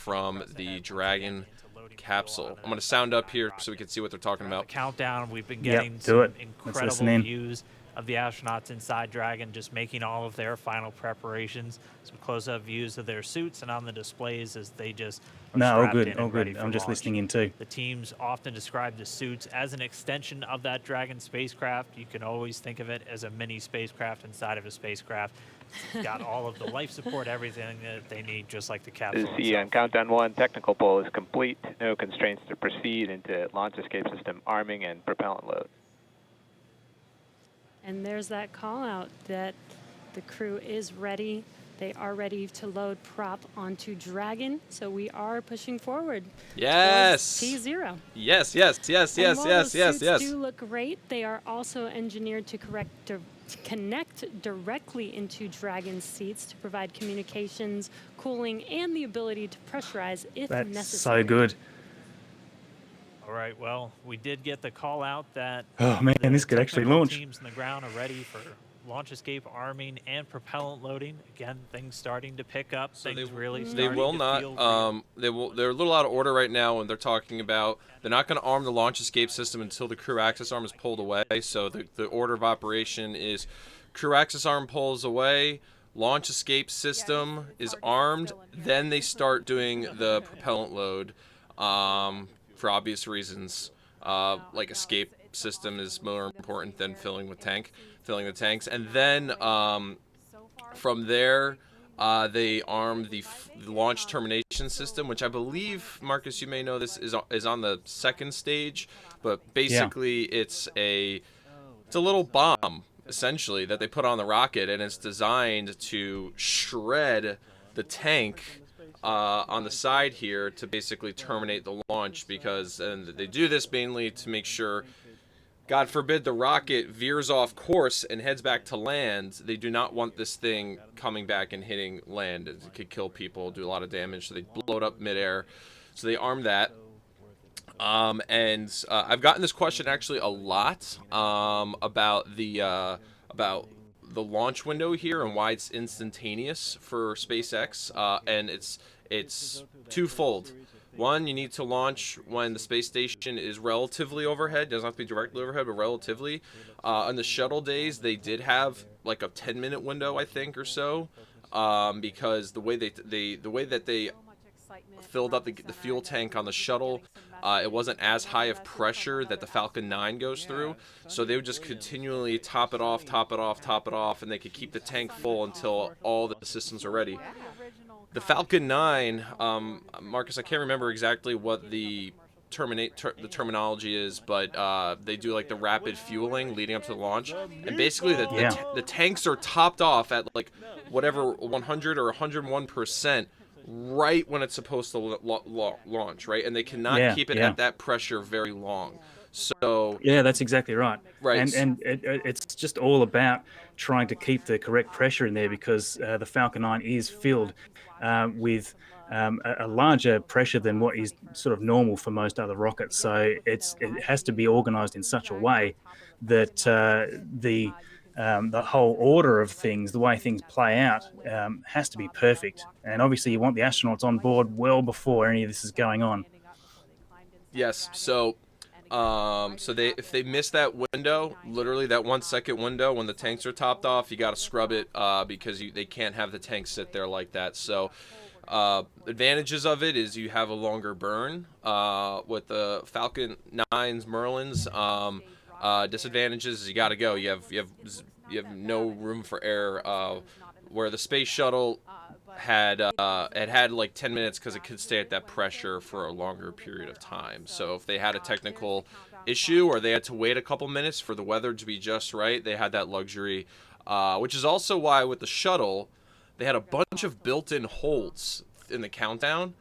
from the Dragon capsule. I'm going to sound up here so we can see what they're talking about. Countdown, we've been getting some incredible in. views of the astronauts inside Dragon, just making all of their final preparations. Some close-up views of their suits and on the displays as they just are strapped in and ready for I'm just launch. listening in too. The teams often describe the suits as an extension of that Dragon spacecraft. You can always think of it as a mini spacecraft inside of a spacecraft. It's got all of the life support, everything that they need, just like the capsule The on countdown 1, technical poll is complete. No constraints to proceed into launch escape system arming and propellant load. And there's that call out that the crew is ready. They are ready to load prop onto Dragon, so we are pushing forward. Yes. T0. Yes. And while those suits do look great, they are also engineered to connect directly into Dragon's seats to provide communications, cooling, and the ability to pressurize if necessary. That's so good. All right, well, we did get the call out that this could actually launch. Teams on the ground are ready for launch escape arming and propellant loading. Again, things starting to pick up. So things really they will not. They're a little out of order right now, and they're talking about they're not going to arm the launch escape system until the crew access arm is pulled away. So the order of operation is crew access arm pulls away, launch escape system is armed, then they start doing the propellant load. For obvious reasons, like escape system is more important than filling the tanks, and then from there they arm the launch termination system, which I believe, Marcus, you may know this is on the second stage, but basically it's a little bomb essentially that they put on the rocket, and it's designed to shred the tank on the side here to basically terminate the launch, and they do this mainly to make sure, God forbid, the rocket veers off course and heads back to land. They do not want this thing coming back and hitting land. It could kill people, do a lot of damage, so they blow it up midair. So they arm that. And I've gotten this question actually a lot about the launch window here and why it's instantaneous for SpaceX, and it's twofold. One, you need to launch when the space station is relatively overhead. It doesn't have to be directly overhead, but relatively. On the shuttle days, they did have like a 10-minute window, I think, or so, because the way that they filled up the fuel tank on the shuttle, it wasn't as high of pressure that the Falcon 9 goes through, so they would just continually top it off, and they could keep the tank full until all the systems are ready. The Falcon 9, Marcus, I can't remember exactly what the terminology is, but they do like the rapid fueling leading up to the launch, and basically the tanks are topped off at like whatever 100 or 101%. Right when it's supposed to launch, right? And they cannot keep it at that pressure very long. So that's exactly right. Right. And it's just all about trying to keep the correct pressure in there, because the Falcon 9 is filled with a larger pressure than what is sort of normal for most other rockets. So it has to be organized in such a way that the whole order of things, the way things play out, has to be perfect. And obviously you want the astronauts on board well before any of this is going on. Yes, so if they miss that window, literally that 1 second window when the tanks are topped off, you got to scrub it because they can't have the tanks sit there like that. So advantages of it is you have a longer burn with the Falcon 9s, Merlins. Disadvantages is you got to go. You have no room for air. Where the space shuttle had like 10 minutes because it could stay at that pressure for a longer period of time. So if they had a technical issue or they had to wait a couple minutes for the weather to be just right, they had that luxury, which is also why with the shuttle they had a bunch of built-in holds in the countdown.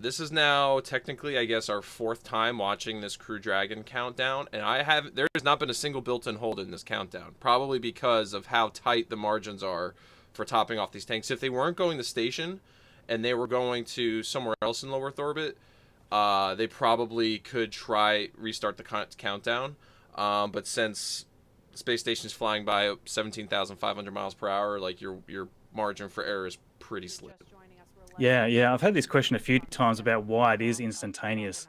This is now technically, I guess, our 4th time watching this Crew Dragon countdown, and there has not been a single built-in hold in this countdown, probably because of how tight the margins are for topping off these tanks. If they weren't going to station and they were going to somewhere else in low Earth orbit, they probably could restart the countdown. But since the space station is flying by 17,500 miles per hour, like your margin for error is pretty slim. Yeah. I've had this question a few times about why it is instantaneous.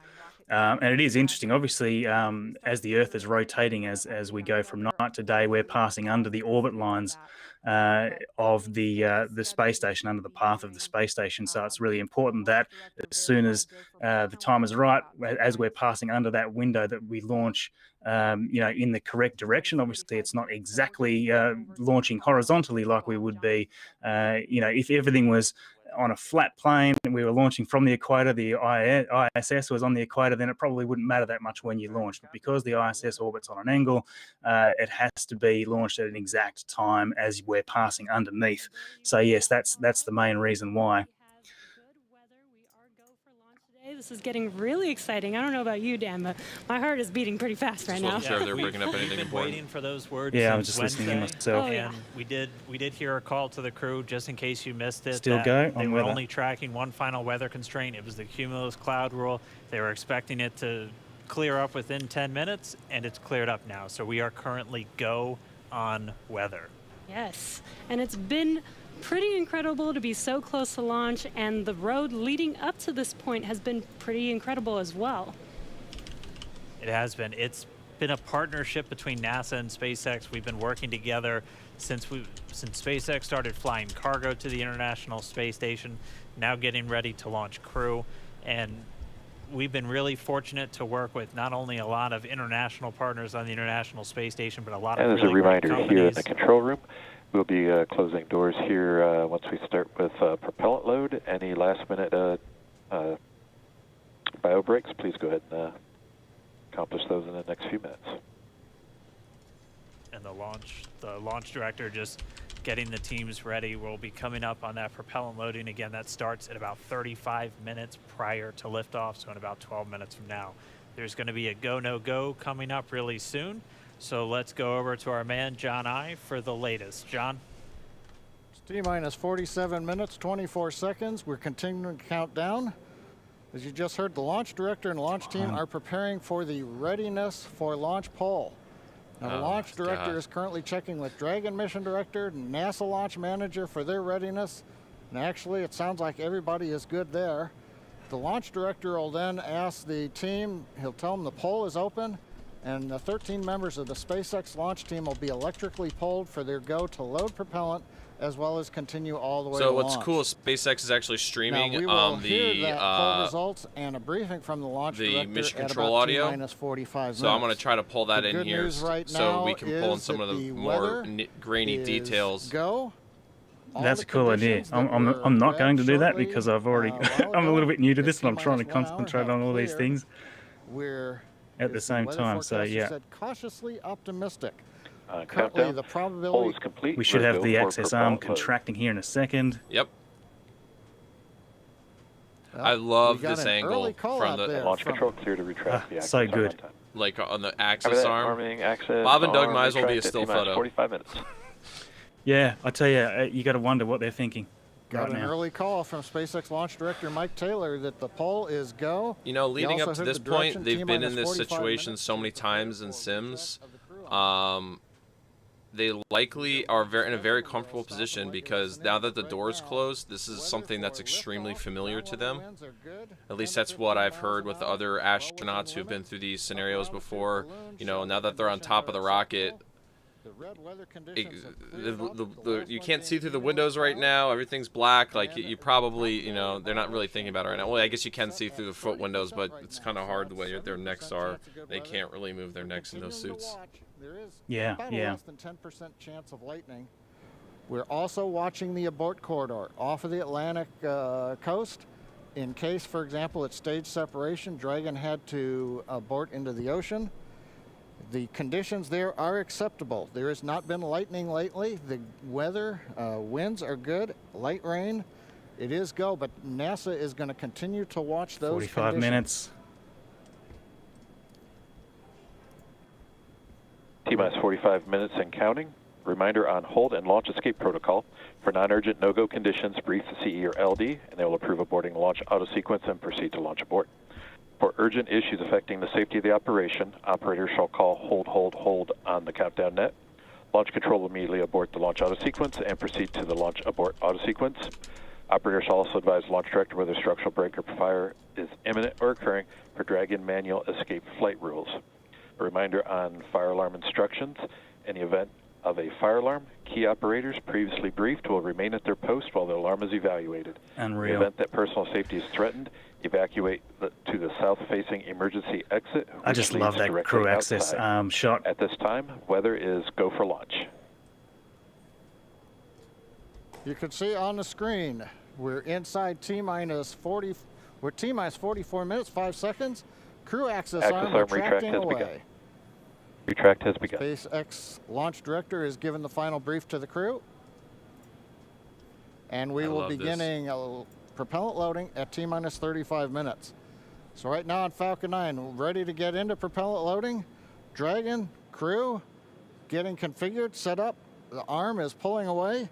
And it is interesting. Obviously, as the Earth is rotating, as we go from night to day, we're passing under the orbit lines of the space station, under the path of the space station. So it's really important that as soon as the time is right, as we're passing under that window, that we launch, in the correct direction. Obviously, it's not exactly launching horizontally like we would be, if everything was on a flat plane and we were launching from the equator, the ISS was on the equator, then it probably wouldn't matter that much when you launch. But because the ISS orbits on an angle, it has to be launched at an exact time as we're passing underneath. So yes, that's the main reason why. This is getting really exciting. I don't know about you, Dan, but my heart is beating pretty fast right now. I'm sure they're bringing up anything We've been important. waiting for those words. Yeah, since I was just Wednesday, listening to myself. and we did hear a call to the crew just in case you missed it. Still that go They on were weather. only tracking one final weather constraint. It was the cumulus cloud rule. They were expecting it to clear up within 10 minutes, and it's cleared up now. So we are currently go on weather. Yes, and it's been pretty incredible to be so close to launch, and the road leading up to this point has been pretty incredible as well. It has been. It's been a partnership between NASA and SpaceX. We've been working together since SpaceX started flying cargo to the International Space Station, now getting ready to launch crew. And we've been really fortunate to work with not only a lot of international partners on the International Space Station, but a lot of And as really a reminder, great here in companies. the control room, we'll be closing doors here once we start with propellant load. Any last-minute bio breaks, please go ahead and accomplish those in the next few minutes. And the launch director just getting the teams ready. We'll be coming up on that propellant loading again. That starts at about 35 minutes prior to liftoff, so in about 12 minutes from now. There's going to be a go, no go coming up really soon. So let's go over to our man, John I, for the latest. John? It's T-minus 47 minutes, 24 seconds. We're continuing to count down. As you just heard, the launch director and launch team are preparing for the readiness for launch poll. Now, the launch director is currently checking with Dragon mission director, NASA launch manager for their readiness. And actually, it sounds like everybody is good there. The launch director will then ask the team, he'll tell them the poll is open, and the 13 members of the SpaceX launch team will be electrically polled for their go to load propellant, as well as continue all the way to So launch. what's cool is SpaceX is actually streaming Now, we will hear that poll results and a briefing from the launch director mission at control about audio. T-minus 45 minutes. So I'm going to try to pull that The in good here news right so we now can pull in is some of that the the more weather grainy is details. Go. All That's the a cool idea. conditions that were I'm not read going to do that shortly, because I've already while I'm a ago, little bit new to at this and I'm trying to T-minus 1 hour concentrate have on all these cleared. things We're at the as same weather time. So forecaster yeah, said, cautiously optimistic. Currently, Countdown. the Poll probability is complete. we should We're have go the for access arm propellant load. contracting here in a second. Yep. Well, I love we got this an angle early call from out the there Launch from- control clear to retract the access so arm good. on time. like on the After axis that, arm. arming access Bob and Doug arm might as well be a retracted still T-minus photo. 45 minutes. Yeah, I tell you, you got to wonder what they're thinking Got right an now. early call from SpaceX launch director Mike Taylor that the poll is go. You know, He leading also up to heard this the direction point, they've been in T-minus this 45 situation minutes so many to prepare times in for Sims. reset of the crew on. They likely are in a very comfortable position because now that the door's closed, this is something that's extremely familiar to them. At least that's what I've heard with the other astronauts who've been through these scenarios before. You know, now that they're on top of the rocket, you can't see through the windows right now. Everything's black. Like you probably, you know, they're not really thinking about it right now. Well, I guess you can see through the foot windows, but it's kind of hard the way their necks are. They can't really move their necks in those suits. Yeah, About yeah. a less than 10% chance of lightning. We're also watching the abort corridor off of the Atlantic coast. In case, for example, at stage separation, Dragon had to abort into the ocean. The conditions there are acceptable. There has not been lightning lately. The weather, winds are good, light rain. It is go, but NASA is going to continue to watch those 45 conditions. minutes. T-minus 45 minutes and counting. Reminder on hold and launch escape protocol. For non-urgent no-go conditions, brief the CE or LD, and they will approve aborting launch auto-sequence and proceed to launch abort. For urgent issues affecting the safety of the operation, operators shall call hold on the countdown net. Launch control will immediately abort the launch auto-sequence and proceed to the launch abort auto-sequence. Operators shall also advise launch director whether structural break or fire is imminent or occurring per Dragon manual escape flight rules. A reminder on fire alarm instructions. In the event of a fire alarm, key operators previously briefed will remain at their post while the alarm is evaluated. Unreal. In the event that personal safety is threatened, evacuate to the south-facing emergency exit. I just which love leads that directly crew access outside. shot. At this time, weather is go for launch. You can see on the screen, we're inside T-minus 40, we're T-minus 44 minutes, 5 seconds. Crew access arm retracting away. Retract has begun. SpaceX launch director is given the final brief to the crew. And we will be beginning propellant loading at T-minus 35 minutes. So right now on Falcon 9, ready to get into propellant loading. Dragon, crew, getting configured, set up. The arm is pulling away.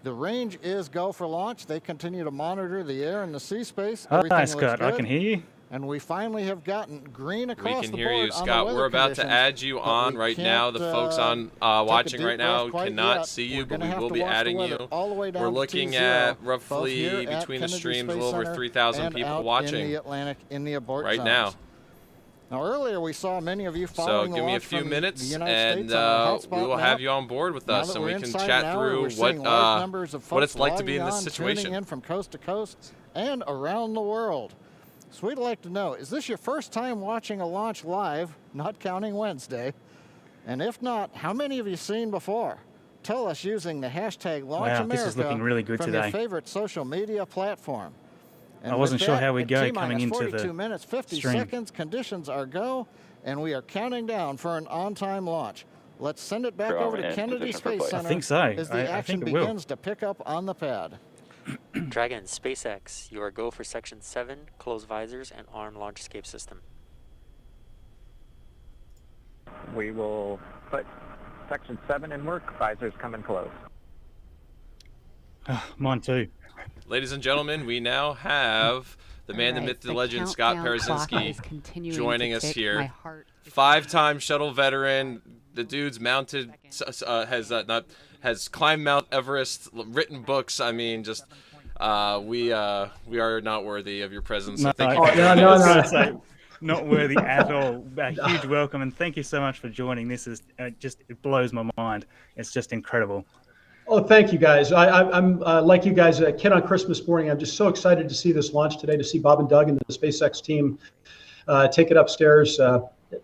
The range is go for launch. They continue to monitor the air and the sea space. Hi, Scott. I can hear you. And we finally have gotten green across the board. We can hear you, Scott. We're about to add you on right now. The folks on watching right now cannot see you, but we will be adding you. We're looking at roughly between the streams a little over 3,000 people watching in the Atlantic in the abort right zones. now. Now earlier we saw many of you following So give me a few minutes, and we will have you on board with us, and we can chat through what it's like to be in this situation. Tuning in from coast to coast and around the world. So we'd like to know, is this your first time watching a launch live, not counting Wednesday? And if not, how many have you seen before? Tell us using the hashtag LaunchAmerica Wow, this is looking really good from today. your favorite social media platform. And I wasn't sure how we'd go at coming into the 42 minutes, 50 stream. seconds, conditions are go, and we are counting down for an on-time launch. Let's send it back over to Kennedy Space Center. I think so. As the action think it will. begins to pick up on the pad. Dragon, SpaceX, you are go for Section 7, close visors, and arm launch escape system. We will put Section 7 in work, visors coming close. Mine too. Ladies and gentlemen, we now have the man, the myth, the legend, Scott Parazynski, joining us here. 5-time shuttle veteran. The dude's mounted, has climbed Mount Everest, written books. I mean, just we are not worthy of your presence. So thank you. No. Not worthy at all. A huge welcome, and thank you so much for joining. This is it blows my mind. It's just incredible. Oh, thank you, guys. I'm like you guys, a kid on Christmas morning. I'm just so excited to see this launch today, to see Bob and Doug and the SpaceX team take it upstairs.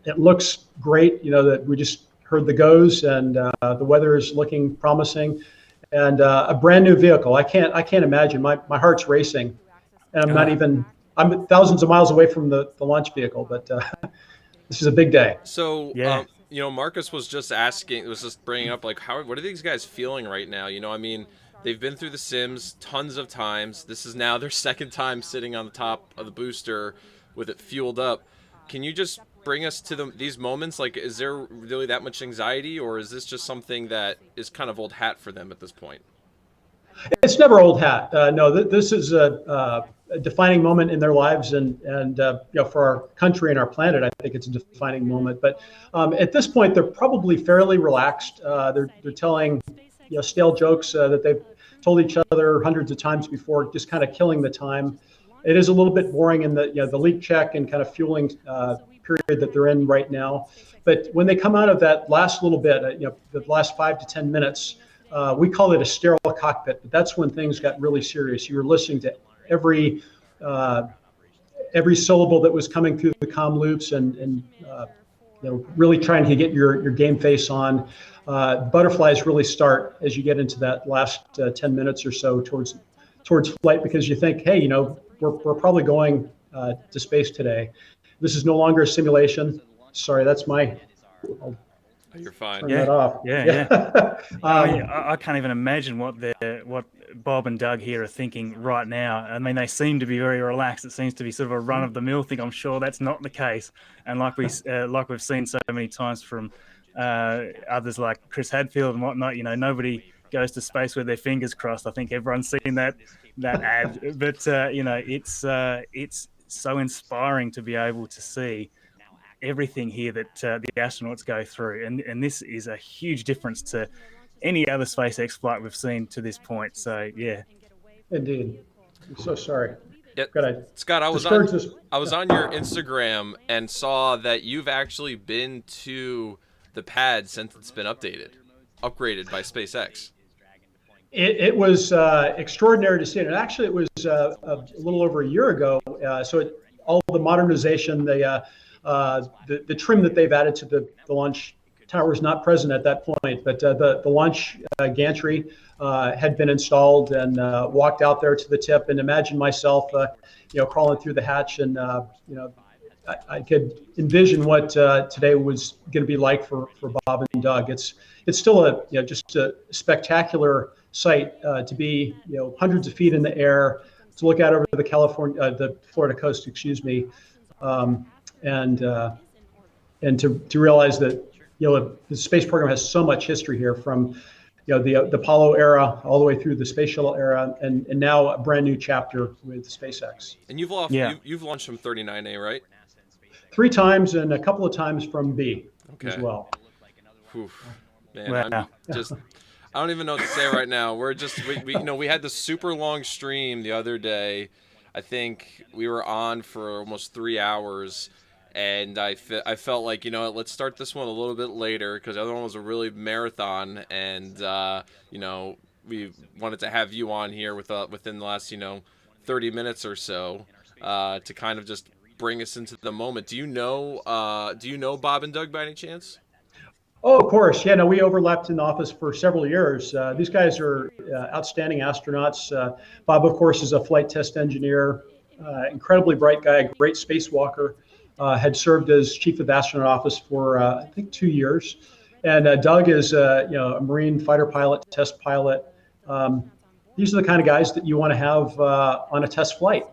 It looks great. You know, that we just heard the goes, and the weather is looking promising, and a brand new vehicle. I can't imagine. My heart's racing, and I'm thousands of miles away from the launch vehicle, but this is a big day. So, Marcus was just bringing up, like, what are these guys feeling right now? You know, I mean, they've been through the sims tons of times. This is now their second time sitting on the top of the booster with it fueled up. Can you just bring us to these moments? Like, is there really that much anxiety, or is this just something that is kind of old hat for them at this point? It's never old hat. No, this is a defining moment in their lives, and for our country and our planet, I think it's a defining moment. But at this point, they're probably fairly relaxed. They're telling stale jokes that they've told each other hundreds of times before, just kind of killing the time. It is a little bit boring in the leak check and kind of fueling period that they're in right now. But when they come out of that last little bit, the last 5 to 10 minutes, we call it a sterile cockpit, but that's when things got really serious. You were listening to every syllable that was coming through the comm loops, and really trying to get your game face on. Butterflies really start as you get into that last 10 minutes or so towards flight, because you think, hey, we're probably going to space today. This is no longer a simulation. Sorry, that's my. You're fine. Turn that off. Yeah. I can't even imagine what Bob and Doug here are thinking right now. I mean, they seem to be very relaxed. It seems to be sort of a run-of-the-mill thing. I'm sure that's not the case. And like we've seen so many times from others like Chris Hadfield and whatnot, nobody goes to space with their fingers crossed. I think everyone's seen that ad. But it's so inspiring to be able to see everything here that the astronauts go through, and this is a huge difference to any other SpaceX flight we've seen to this point. So yeah. Indeed. I'm so sorry. Yeah, Good. Scott, I was on your Instagram and saw that you've actually been to the pad since it's been upgraded by SpaceX. It was extraordinary to see it. And actually, it was a little over a year ago. All the modernization, the trim that they've added to the launch tower is not present at that point, but the launch gantry had been installed, and walked out there to the tip, and imagine myself, crawling through the hatch, and I could envision what today was going to be like for Bob and Doug. It's still just a spectacular sight to be hundreds of feet in the air, to look out over the Florida coast, and to realize that the space program has so much history here, from the Apollo era all the way through the space shuttle era, and now a brand new chapter with SpaceX. And you've launched from 39A, right? 3 times, and a couple of times from B as well. Oof. Man, I don't even know what to say right now. We had this super long stream the other day. I think we were on for almost 3 hours. And I felt like, let's start this one a little bit later, because the other one was a really marathon, and we wanted to have you on here within the last 30 minutes or so to kind of just bring us into the moment. Do you know Bob and Doug by any chance? Oh, of course. Yeah, no, we overlapped in the office for several years. These guys are outstanding astronauts. Bob, of course, is a flight test engineer, incredibly bright guy, great spacewalker. Had served as chief of the astronaut office for I think 2 years, and Doug is a Marine fighter pilot, test pilot. These are the kind of guys that you want to have on a test flight.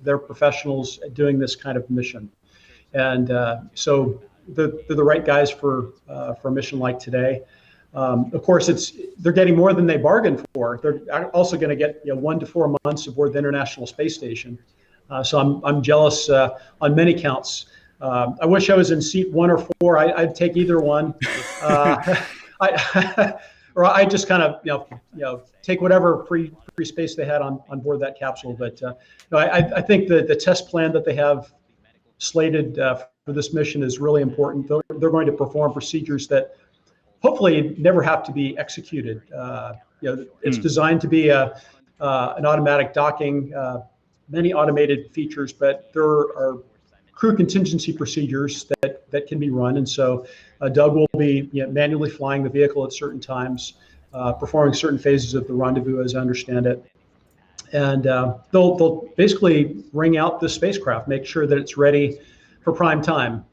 They're professionals at doing this kind of mission, and so they're the right guys for a mission like today. Of course, they're getting more than they bargained for. They're also going to get 1 to 4 months aboard the International Space Station. So I'm jealous on many counts. I wish I was in seat 1 or 4. I'd take either one. I just kind of take whatever free space they had on board that capsule. But I think the test plan that they have slated for this mission is really important. They're going to perform procedures that hopefully never have to be executed. It's designed to be an automatic docking. Many automated features, but there are crew contingency procedures that can be run. And so Doug will be manually flying the vehicle at certain times, performing certain phases of the rendezvous, as I understand it. And they'll basically ring out the spacecraft, make sure that it's ready for prime time.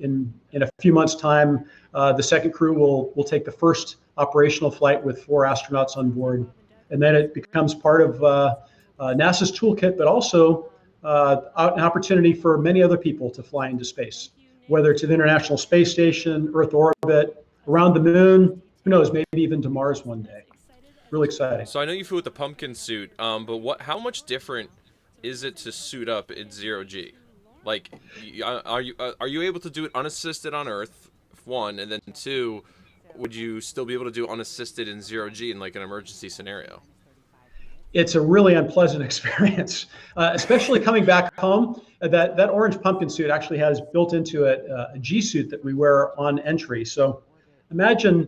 In a few months' time, the second crew will take the first operational flight with 4 astronauts on board. And then it becomes part of NASA's toolkit, but also an opportunity for many other people to fly into space, whether to the International Space Station, Earth orbit, around the moon, who knows, maybe even to Mars one day. Really exciting. So I know you flew with the pumpkin suit, but how much different is it to suit up in 0G? Like, are you able to do it unassisted on Earth, 1, and then 2, would you still be able to do unassisted in 0G in like an emergency scenario? It's a really unpleasant experience, especially coming back home. That orange pumpkin suit actually has built into it a G suit that we wear on entry. So imagine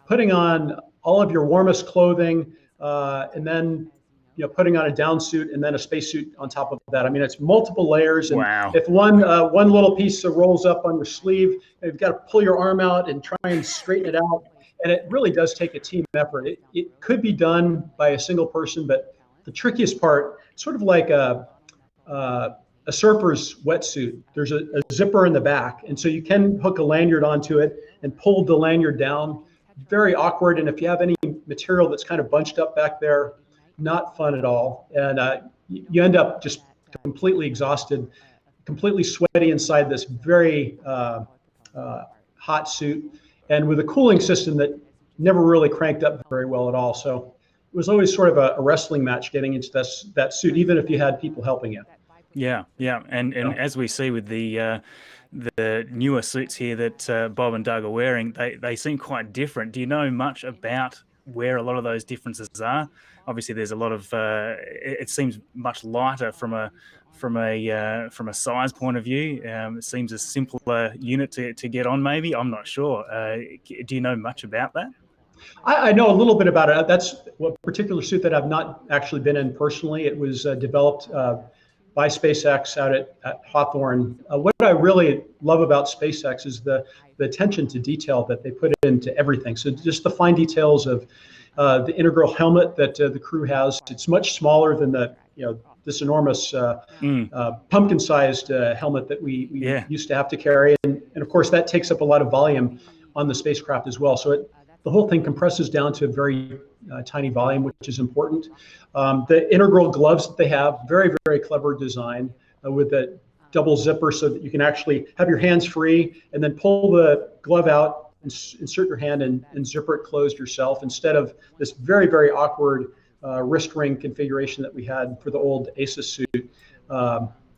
putting on all of your warmest clothing, and then putting on a down suit and then a spacesuit on top of that. I mean, it's multiple layers. And wow. If one little piece rolls up on your sleeve, you've got to pull your arm out and try and straighten it out. And it really does take a team effort. It could be done by a single person, but the trickiest part, sort of like a surfer's wetsuit, there's a zipper in the back. And so you can hook a lanyard onto it and pull the lanyard down. Very awkward. And if you have any material that's kind of bunched up back there, not fun at all. And you end up just completely exhausted, completely sweaty inside this very hot suit, and with a cooling system that never really cranked up very well at all. So it was always sort of a wrestling match getting into that suit, even if you had people helping you. Yeah. And as we see with the newer suits here that Bob and Doug are wearing, they seem quite different. Do you know much about where a lot of those differences are. Obviously, there's a lot of. It seems much lighter from a size point of view. It seems a simpler unit to get on. Maybe I'm not sure. Do you know much about that? I know a little bit about it. That's a particular suit that I've not actually been in personally. It was developed by SpaceX out at Hawthorne. What I really love about SpaceX is the attention to detail that they put into everything. So just the fine details of the integral helmet that the crew has. It's much smaller than this enormous pumpkin-sized helmet that we used to have to carry, and of course that takes up a lot of volume on the spacecraft as well. So the whole thing compresses down to a very tiny volume, which is important. The integral gloves that they have, very, very clever design with a double zipper so that you can actually have your hands free and then pull the glove out and insert your hand and zipper it closed yourself, instead of this very, very awkward wrist ring configuration that we had for the old ASIS suit.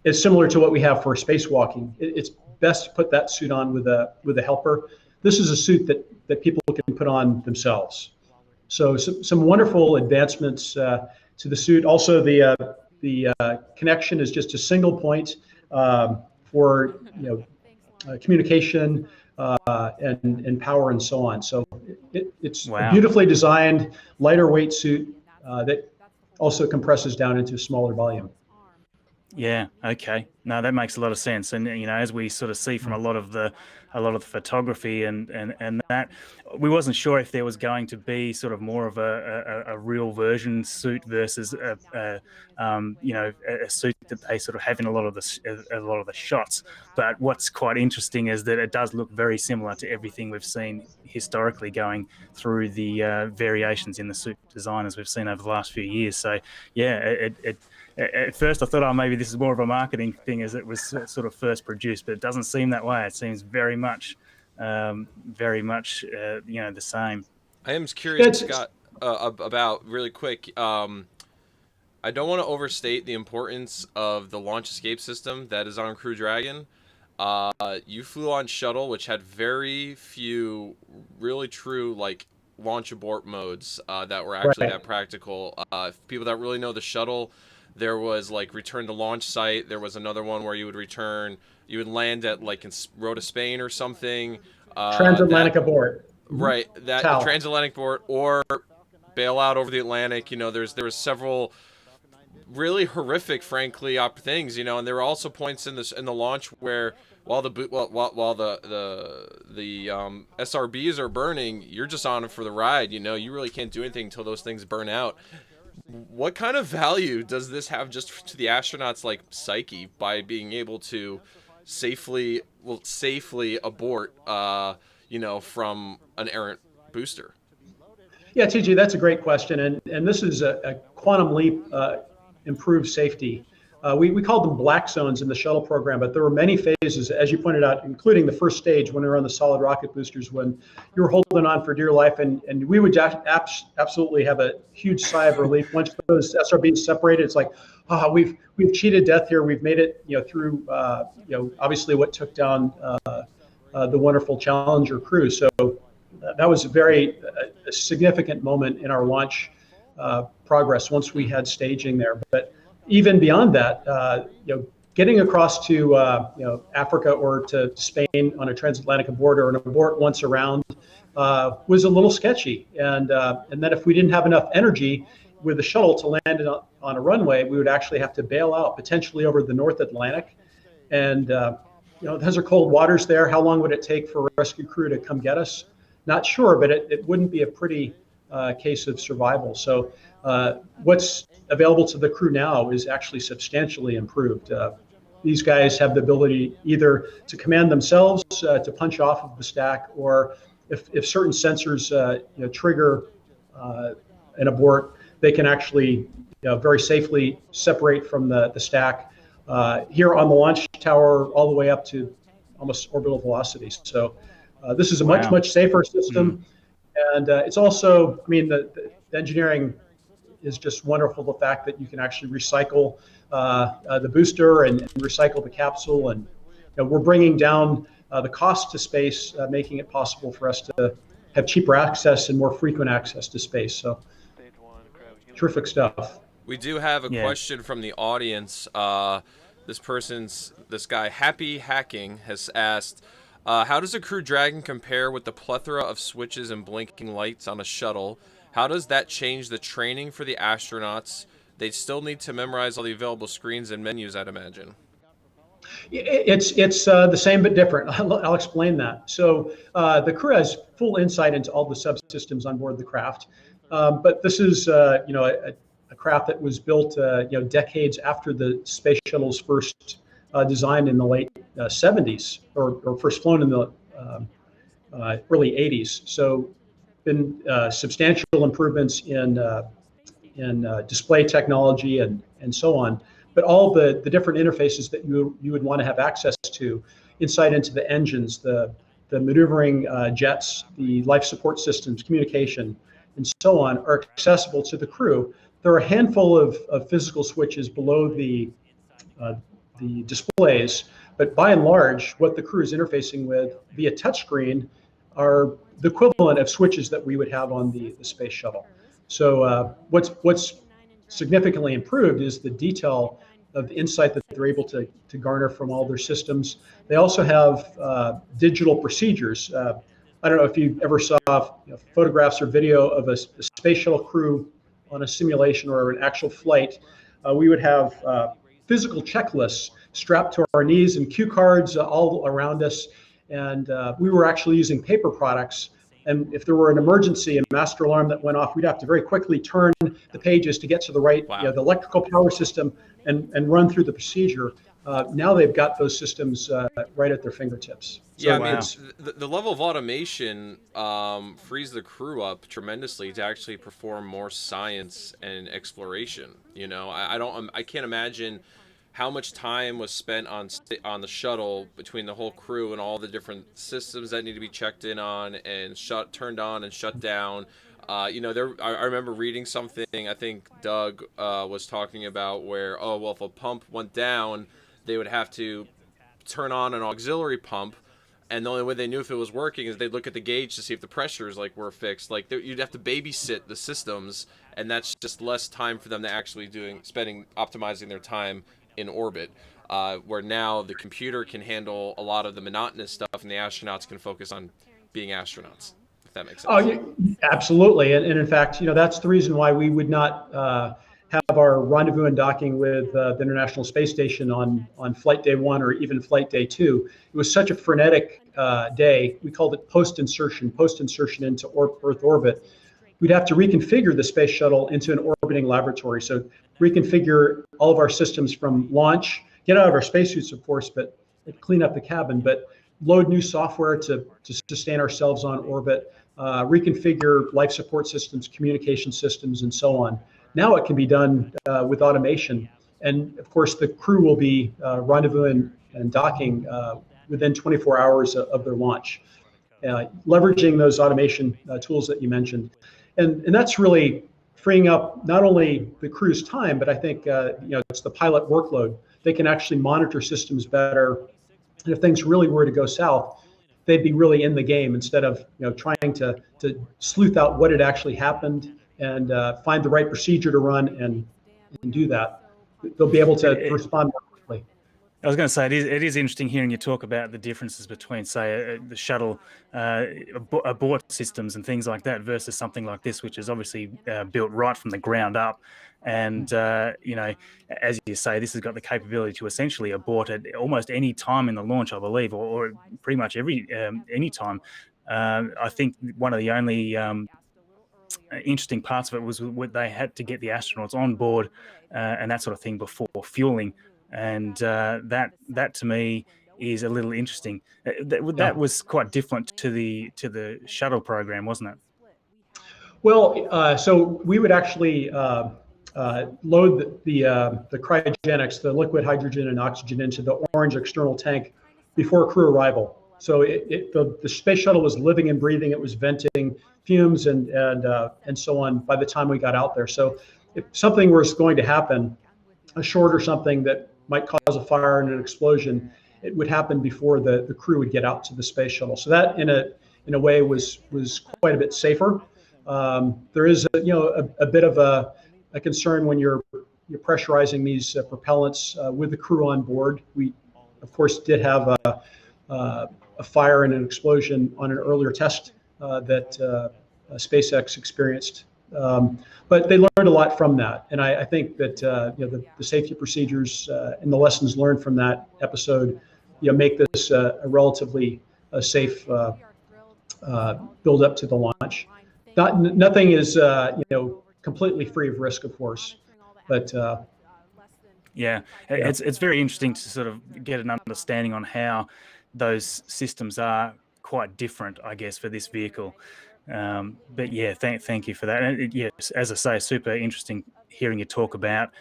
It's similar to what we have for spacewalking. It's best to put that suit on with a helper. This is a suit that people can put on themselves. So some wonderful advancements to the suit. Also, the connection is just a single point for communication and power and so on. So it's a beautifully designed, lighter weight suit that also compresses down into a smaller volume. Yeah. Okay. No, that makes a lot of sense. And as we sort of see from a lot of the photography and that, we wasn't sure if there was going to be sort of more of a real version suit versus a suit that they sort of have in a lot of the shots. But what's quite interesting is that it does look very similar to everything we've seen historically going through the variations in the suit design as we've seen over the last few years. So yeah, at first I thought, maybe this is more of a marketing thing as it was sort of first produced, but it doesn't seem that way. It seems very much the same. I am curious, Scott, about really quick. I don't want to overstate the importance of the launch escape system that is on Crew Dragon. You flew on Shuttle, which had very few really true launch abort modes that were actually that practical. People that really know the Shuttle, there was return to launch site. There was another one where you would land at in Rota, Spain or something. Transatlantic abort. Right, that transatlantic abort or bail out over the Atlantic. There was several really horrific, frankly, things. And there were also points in the launch where while the SRBs are burning, you're just on it for the ride. You really can't do anything until those things burn out. What kind of value does this have just to the astronauts' psyche by being able to safely abort, from an errant booster? Yeah, TJ, that's a great question, and this is a quantum leap improved safety. We called them black zones in the shuttle program, but there were many phases, as you pointed out, including the first stage when we were on the solid rocket boosters, when you were holding on for dear life, and we would absolutely have a huge sigh of relief once those SRBs separated. It's like, we've cheated death here. We've made it, through obviously what took down the wonderful Challenger crew. So that was a significant moment in our launch progress once we had staging there. But even beyond that, getting across to Africa or to Spain on a transatlantic abort or an abort once around was a little sketchy. And then if we didn't have enough energy with the shuttle to land on a runway, we would actually have to bail out potentially over the North Atlantic. And those are cold waters there. How long would it take for a rescue crew to come get us? Not sure, but it wouldn't be a pretty case of survival. So what's available to the crew now is actually substantially improved. These guys have the ability either to command themselves, to punch off of the stack, or if certain sensors trigger an abort, they can actually very safely separate from the stack here on the launch tower all the way up to almost orbital velocity. So this is a much safer system. And it's also, the engineering is just wonderful. The fact that you can actually recycle the booster and recycle the capsule, and we're bringing down the cost to space, making it possible for us to have cheaper access and more frequent access to space. So terrific stuff. We do have a question from the audience. This guy, Happy Hacking, has asked, how does a Crew Dragon compare with the plethora of switches and blinking lights on a shuttle? How does that change the training for the astronauts? They still need to memorize all the available screens and menus, I'd imagine. It's the same but different. I'll explain that. So the crew has full insight into all the subsystems on board the craft, but this is a craft that was built decades after the space shuttle's first designed in the late 70s, or first flown in the early 80s. So been substantial improvements in display technology and so on. But all the different interfaces that you would want to have access to, insight into the engines, the maneuvering jets, the life support systems, communication, and so on, are accessible to the crew. There are a handful of physical switches below the displays, but by and large, what the crew is interfacing with via touchscreen are the equivalent of switches that we would have on the space shuttle. So what's significantly improved is the detail of the insight that they're able to garner from all their systems. They also have digital procedures. I don't know if you ever saw photographs or video of a space shuttle crew on a simulation or an actual flight. We would have physical checklists strapped to our knees and cue cards all around us. And we were actually using paper products. And if there were an emergency, a master alarm that went off, we'd have to very quickly turn the pages to get to the right, the electrical power system and run through the procedure. Now they've got those systems right at their fingertips. So, Yeah, I mean, the level of automation frees the crew up tremendously to actually perform more science and exploration. You know, I can't imagine how much time was spent on the shuttle between the whole crew and all the different systems that need to be checked in on and turned on and shut down. I remember reading something, I think Doug was talking about, where, if a pump went down, they would have to turn on an auxiliary pump, and the only way they knew if it was working is they'd look at the gauge to see if the pressures were fixed. You'd have to babysit the systems, and that's just less time for them to actually optimizing their time in orbit, where now the computer can handle a lot of the monotonous stuff and the astronauts can focus on being astronauts, if that makes sense. Oh, yeah, absolutely. And in fact, that's the reason why we would not have our rendezvous and docking with the International Space Station on flight day 1 or even flight day 2. It was such a frenetic day. We called it post-insertion into Earth orbit. We'd have to reconfigure the space shuttle into an orbiting laboratory. So reconfigure all of our systems from launch, get out of our spacesuits, of course, but clean up the cabin, but load new software to sustain ourselves on orbit, reconfigure life support systems, communication systems, and so on. Now it can be done with automation. And of course, the crew will be rendezvousing and docking within 24 hours of their launch, leveraging those automation tools that you mentioned. And that's really freeing up not only the crew's time, but I think it's the pilot workload. They can actually monitor systems better. And if things really were to go south, they'd be really in the game instead of trying to sleuth out what had actually happened and find the right procedure to run and do that. They'll be able to respond more quickly. I was going to say, it is interesting hearing you talk about the differences between, say, the shuttle abort systems and things like that versus something like this, which is obviously built right from the ground up. And, as you say, this has got the capability to essentially abort at almost any time in the launch, I believe, or pretty much any time. I think one of the only interesting parts of it was what they had to get the astronauts on board and that sort of thing before fueling. And that to me is a little interesting. That was quite different to the shuttle program, wasn't it? Well, so we would actually load the cryogenics, the liquid hydrogen and oxygen, into the orange external tank before crew arrival. So the space shuttle was living and breathing. It was venting fumes and so on by the time we got out there. So if something was going to happen, a short or something that might cause a fire and an explosion, it would happen before the crew would get out to the space shuttle. So that in in a way was quite a bit safer. There is a bit of a concern when you're pressurizing these propellants with the crew on board. We, of course, did have a fire and an explosion on an earlier test that SpaceX experienced. But they learned a lot from that, and I think that the safety procedures and the lessons learned from that episode, make this a relatively safe build up to the launch. Nothing is completely free of risk, of course, but it's very interesting to sort of get an understanding on how those systems are quite different, I guess, for this vehicle. But yeah, thank you for that. And yes, as I say, super interesting hearing you talk about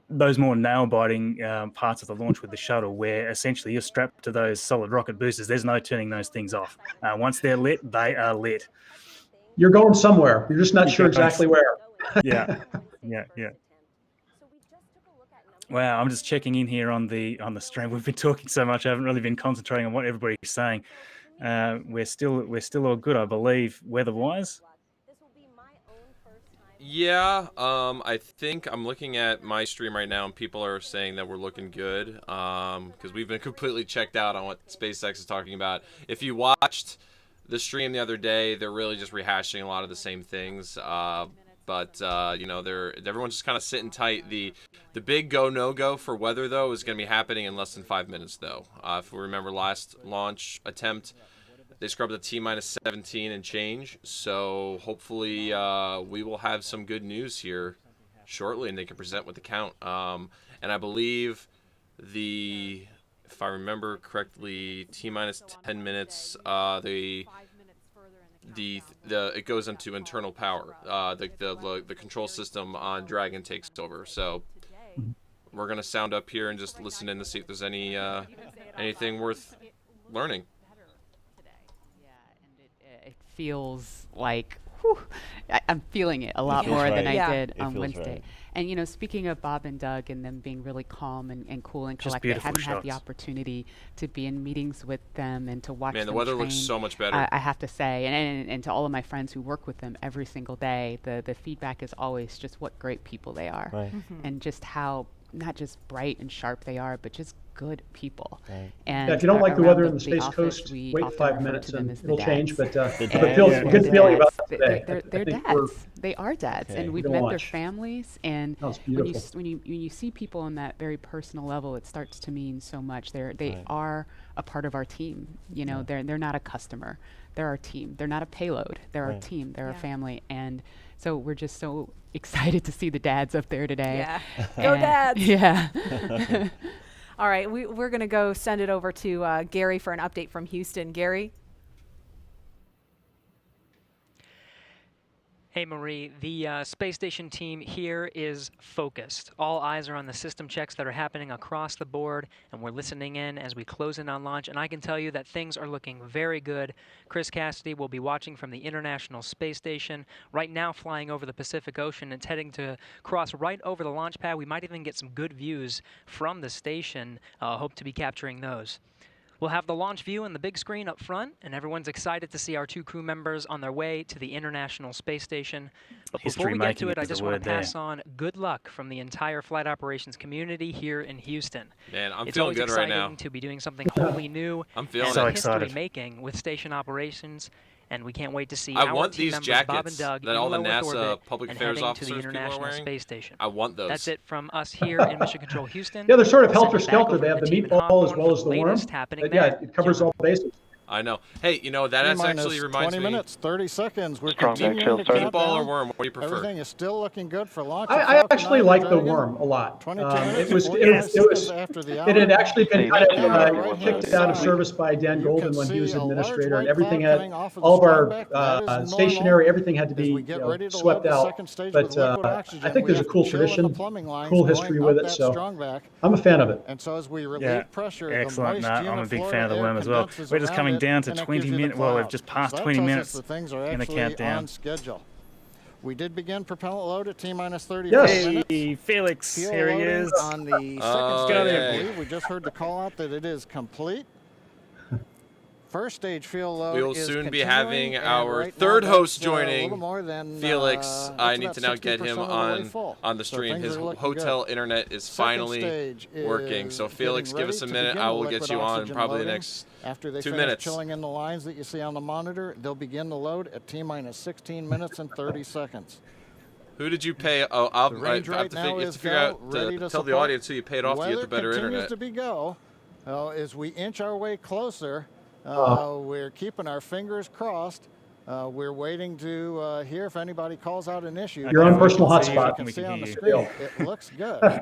those more nail-biting parts of the launch with the shuttle, where essentially you're strapped to those solid rocket boosters. There's no turning those things off. Once they're lit, they are lit. You're going somewhere. You're just not sure exactly where. Yeah. Wow, I'm just checking in here on the stream. We've been talking so much, I haven't really been concentrating on what everybody's saying. We're still all good, I believe, weather-wise. Yeah, I think I'm looking at my stream right now, and people are saying that we're looking good, because we've been completely checked out on what SpaceX is talking about. If you watched the stream the other day, they're really just rehashing a lot of the same things. But everyone's just kind of sitting tight. The big go no go for weather though is going to be happening in less than 5 minutes though. If we remember last launch attempt, they scrubbed the T-17 and change. So hopefully we will have some good news here shortly, and they can present with the count. And I believe if I remember correctly, T-minus 10 minutes. It goes into internal power. The control system on Dragon takes over. So we're gonna sound up here and just listen in to see if there's anything worth learning. It feels like I'm feeling it a lot more than I did on Wednesday. Right. And speaking of Bob and Doug and them being really calm and cool and collected, I haven't had the opportunity to be in meetings with them and to watch them the weather train. looks so much better. I have to say, and to all of my friends who work with them every single day, the feedback is always just what great people they are, Right. and just how not just bright and sharp they are, but just good people. Right. And if you don't like the weather in the Space office, Coast, we wait often 5 refer minutes to them and as the it'll dads. change. But The feel dads. good feeling about it today. They're I think dads. They are dads, Okay. and we've Good met their launch. families. And That was when beautiful. you see people on that very personal level, it starts to mean so much. They Right. are a part of our team. They're not a customer. They're our team. They're not a payload. They're our Right. team. They're a family. And so we're just so excited to see the dads up there today. Yeah. Go dads. Yeah. All right, we're going to go send it over to Gary for an update from Houston. Gary? Hey Marie, the space station team here is focused. All eyes are on the system checks that are happening across the board, and we're listening in as we close in on launch, and I can tell you that things are looking very good. Chris Cassidy will be watching from the International Space Station, right now flying over the Pacific Ocean. It's heading to cross right over the launch pad. We might even get some good views from the station. Hope to be capturing those. We'll have the launch view on the big screen up front, and everyone's excited to see our 2 crew members on their way to the International Space Station. But before we get to it, I just want to pass on good luck from the entire flight operations community here in Houston. Man, I'm It's feeling always good right exciting now. to be doing something wholly new I'm feeling So it. excited. history-making with station operations. And we can't wait to see I our want team these members, Bob and jackets Doug, that all the in low Earth NASA orbit public and affairs heading to the officers people are International wearing. Space Station. I want those. That's it from us here in Mission Control Houston. Yeah, they're sort of Send it back helter-skelter. over They to have the team in meatball Hawthorne as well for as the worm. latest happening But yeah, there. it covers all bases. I know. Hey, that actually reminds 20 me. minutes, 30 seconds. We're Strong back continuing to tail count Meatball or down. worm? What do you prefer? Everything is still looking good for launch. I actually like the worm a lot. 22 It minutes, was 45 seconds it after the had hour. actually been kind And on the of right-hand kicked out of side, service by Dan you Golden can when he was see a large administrator, and white everything cloud had coming off of all of the our strongback. That is stationary, normal. everything had to As be we get ready to swept load the out. second stage But with liquid oxygen, I think we there's a have cool to chill up the tradition, plumbing lines cool going history up with it. that So strongback. I'm a fan of it. And so as we relieve Yeah, pressure, excellent. the No, moist I'm a big humid fan of the Florida worm air as well. condenses We're just around coming it, down to and that 20 gives you the minutes. Well, we've cloud. just passed So that 20 tells us minutes that things are in the actually countdown. on schedule. We did begin propellant load at T-minus 30 Yes. minutes. Hey, Felix, Fuel here he loading is. on the second Oh, stage, I yay. believe. We just heard the call out that it is complete. First stage fuel load We will is soon be continuing, having and our right now third host that's, a little joining, more than, Felix. that's I need about to now get 60% him of the way full. on the So stream. things His are looking hotel good. internet is Second finally stage working. So is Felix, getting give us a ready to minute. begin I the will get liquid you on oxygen probably the loading. next After they 2 finish minutes. chilling in the lines that you see on the monitor, they'll begin the load at T-minus 16 minutes and 30 seconds. Who did you pay? Oh, I The have range to, right now you have is to figure go, out ready to to tell the support. audience who you paid off to get the better Weather internet. continues to be go. As we inch our way closer, we're keeping our fingers crossed. We're waiting to hear if anybody calls out an issue. Your own personal As you hotspot. can see on the you. screen, it looks good.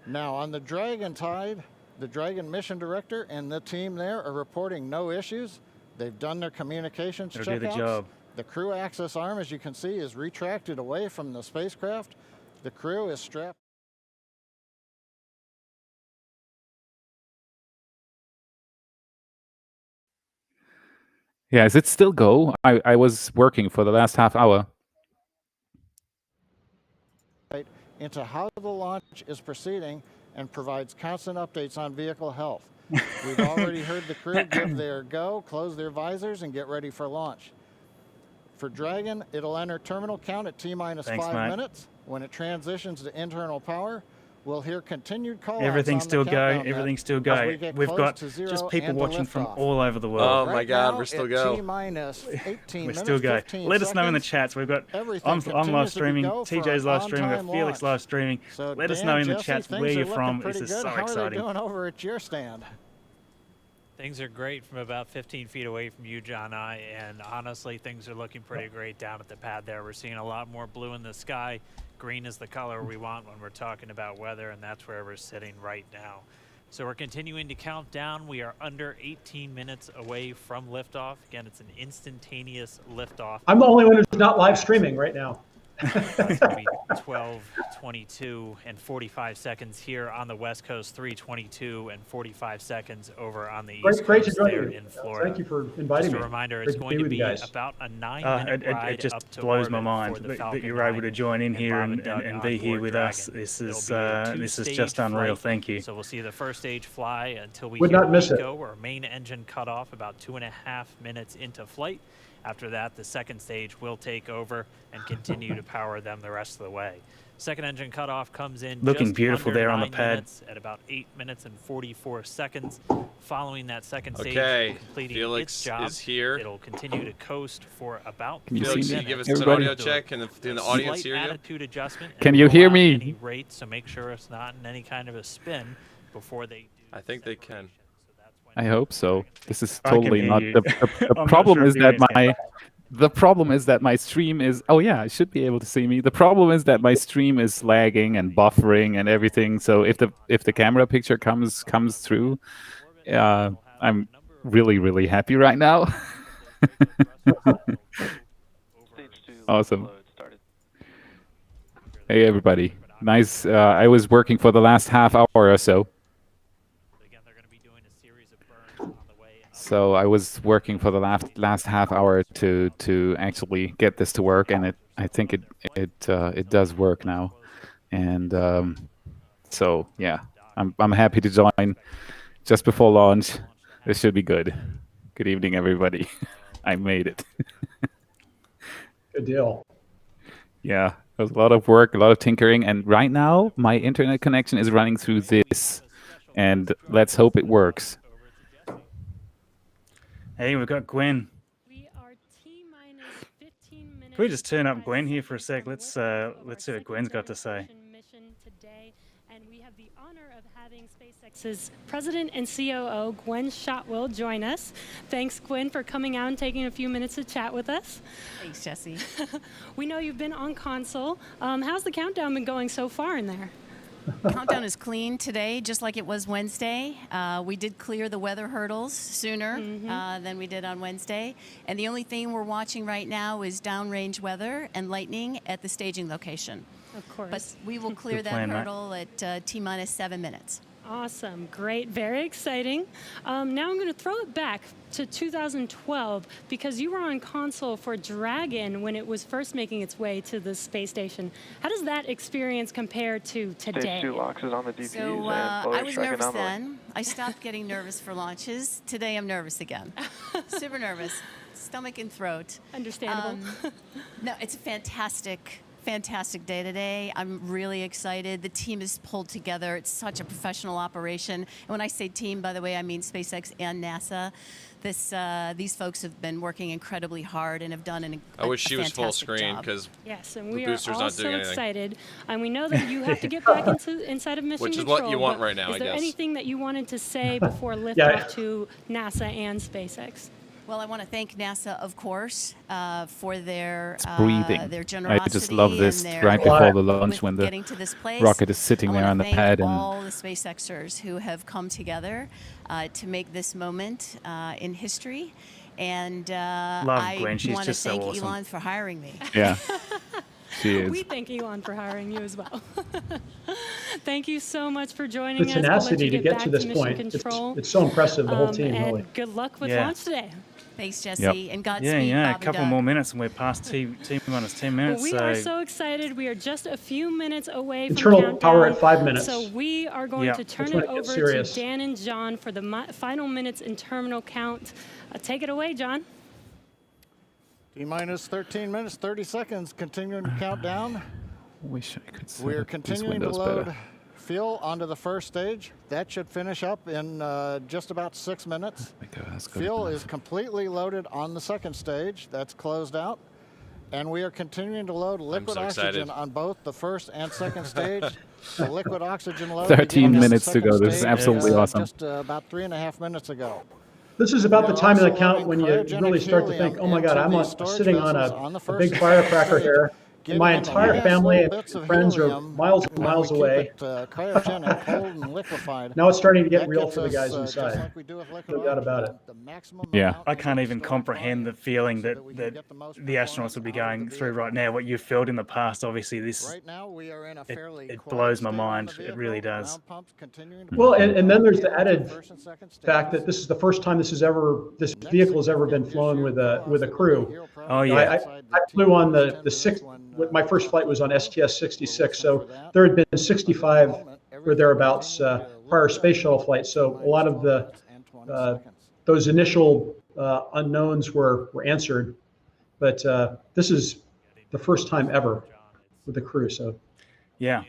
Now, on the Dragon Tide, the Dragon mission director and the team there are reporting no issues. They've done their communications It'll do the checkouts. job. The crew access arm, as you can see, is retracted away from the spacecraft. The crew is strapped. Yeah, is it still go? I was working for the last half hour. Into how the launch is proceeding and provides constant updates on vehicle health. We've already heard the crew give their go, close their visors, and get ready for launch. For Dragon, it'll enter terminal count at T-minus 5 minutes. When it transitions to internal power, we'll hear continued call. Everything's still go. Everything's still go. We've got just people watching from all over the world. Oh my God, we're still go. T-minus 18 We're minutes, still go. 15 Let us know in the seconds. chats. We've got. Everything I'm continues live to streaming. go for TJ's an live streaming. We've on-time got Felix launch. live streaming. So Let us Dan, know in the Jesse, chats things where are you're looking from. pretty This is good. so How are they exciting. doing over at your stand? Things are great from about 15 feet away from you, John I, and honestly, things are looking pretty great down at the pad there. We're seeing a lot more blue in the sky. Green is the color we want when we're talking about weather, and that's where we're sitting right now. So we're continuing to count down. We are under 18 minutes away from liftoff. Again, it's an instantaneous liftoff. I'm the only one who's not live streaming right now. It's going to be 12:22 and 45 seconds here on the West Coast, 3:22 and 45 seconds over on the East Great to Coast join there you. in Florida. Thank you for inviting Just me. a reminder, Great it's to going be to with be you guys. about a 9-minute ride It just up to blows my orbit mind for the that Falcon you're able 9 to join in here Bob and, Doug and on be here board with Dragon. us. This It'll is be a this is two-stage just unreal. flight. Thank you. So we'll see the first stage fly until we Would hear not miss it. go or main engine cut off about 2.5 minutes into flight. After that, the second stage will take over and continue to power them the rest of the way. Second engine cutoff comes in Looking just beautiful under there on the 9 pad. minutes at about 8 minutes and 44 seconds. Following that second stage, Okay, completing Felix its job, is here. it'll continue to coast for about Can you 30 see me? Can you give us minutes. an Everybody? audio check and the A audience slight hear you? attitude adjustment. Can and you roll hear out me? Any rate, so make sure it's not in any kind of a spin before they do. I think they can. I hope so. This is I can totally hear not you. the I'm not problem sure is if that you guys the problem is that my stream is I should be able to see me. The problem is that my stream is lagging and buffering and everything. So if the camera picture comes through, I'm really happy right now. Awesome. Hey everybody. Nice. I was working for the last half hour or so. So I was working for the last half hour to actually get this to work, and I think it does work now, and so yeah, I'm happy to join just before launch. This should be good. Good evening, everybody. I made it. Good deal. Yeah, there's a lot of work, a lot of tinkering, and right now my internet connection is running through this, and let's hope it works. Hey, we've got Gwen. We are T-minus 15 minutes. Can we just turn up Gwen here for a sec? Let's see what Gwen's got to say. Mission today, and we have the honor of having SpaceX's President and COO Gwen Shotwell join us. Thanks, Gwen, for coming out and taking a few minutes to chat with us. Thanks, Jesse. We know you've been on console. How's the countdown been going so far in there? Countdown is clean today, just like it was Wednesday. We did clear the weather hurdles sooner than we did on Wednesday. And the only thing we're watching right now is downrange weather and lightning at the staging location. Of course. But we will clear Good that plan, right? hurdle at T-minus 7 minutes. Awesome. Great. Very exciting. Now I'm going to throw it back to 2012 because you were on console for Dragon when it was first making its way to the space station. How does that experience compare to today? Stage 2 LOX is on the DPUs So and I was Dragon nervous on the way. then. I stopped getting nervous for launches. Today I'm nervous again. Super nervous. Stomach and throat. Understandable. No, it's a fantastic day today. I'm really excited. The team is pulled together. It's such a professional operation. And when I say team, by the way, I mean SpaceX and NASA. These folks have been working incredibly hard and have done I wish she was full fantastic screen job. because yes, and we the are booster's all not doing so anything. excited. And we know that you have to get back inside of mission Which is control. what you want but right now, I Is there guess. anything that you wanted to say before liftoff to NASA and SpaceX? Well, I want to thank NASA, of course, for their breathing. their generosity. I just love this and their right before the launch when the getting to this place. rocket is sitting there on the pad and all the SpaceXers who have come together to make this moment in history. And I Gwen. She's want to just so thank awesome. Elon for hiring me. yeah, she is. We thank Elon for hiring you as well. Thank you so much for joining The us. We'll let tenacity you to get back to this mission point. Control. It's so impressive, the whole team, and really. good luck with Yeah. launch today. Thanks, Jesse, Yep. and Godspeed. Yeah, Bob a and couple Doug. more minutes and we're past T minus 10 minutes. Well, we are so excited. We are just a few minutes away from Internal countdown. power at 5 minutes. So we are going Yeah. to turn That's when it it gets over serious. to Dan and John for the final minutes in terminal count. Take it away, John. T-minus 13 minutes, 30 seconds. Continuing to count down. Wish I could set We're up these continuing to windows load better. fuel onto the first stage. That should finish up in just about 6 minutes. Fuel is completely loaded on the second stage. That's closed out. And we are continuing to load liquid so oxygen excited. on both the first and second stage. The liquid oxygen load 13 began on the minutes to second go. This is stage, absolutely awesome. Just about 3.5 minutes ago. This is about the We're time of the also count loading when you cryogenic really start to think, helium oh my God, into I'm these storage sitting on vessels a on the big first firecracker stage, here. giving My them entire nice family little and bits of friends are helium miles and when we miles keep away. it, cryogenic, cold and liquefied. Now it's starting to get That real gets for the us, guys just inside. like we do with liquid No doubt about it. oxygen, the maximum Yeah. amount I of can't even stored comprehend the volume feeling so that, we can that get the most the astronauts would be performance out of going the through vehicle. right now. What you've felt in the past, obviously, this Right now we are in a fairly it quiet blows my state on mind. the It really vehicle. does. Ground pumps continuing to Well, pump and then there's the fuel to added first and second fact that stages. this is the first time this vehicle has ever been flown with a crew. Oh, You know, yeah. I flew on the sixth. My first flight was on STS-66, so there had been 65 or thereabouts prior space shuttle flights. So a lot of the those initial unknowns were answered, but this is the first time ever with the crew. So Yeah.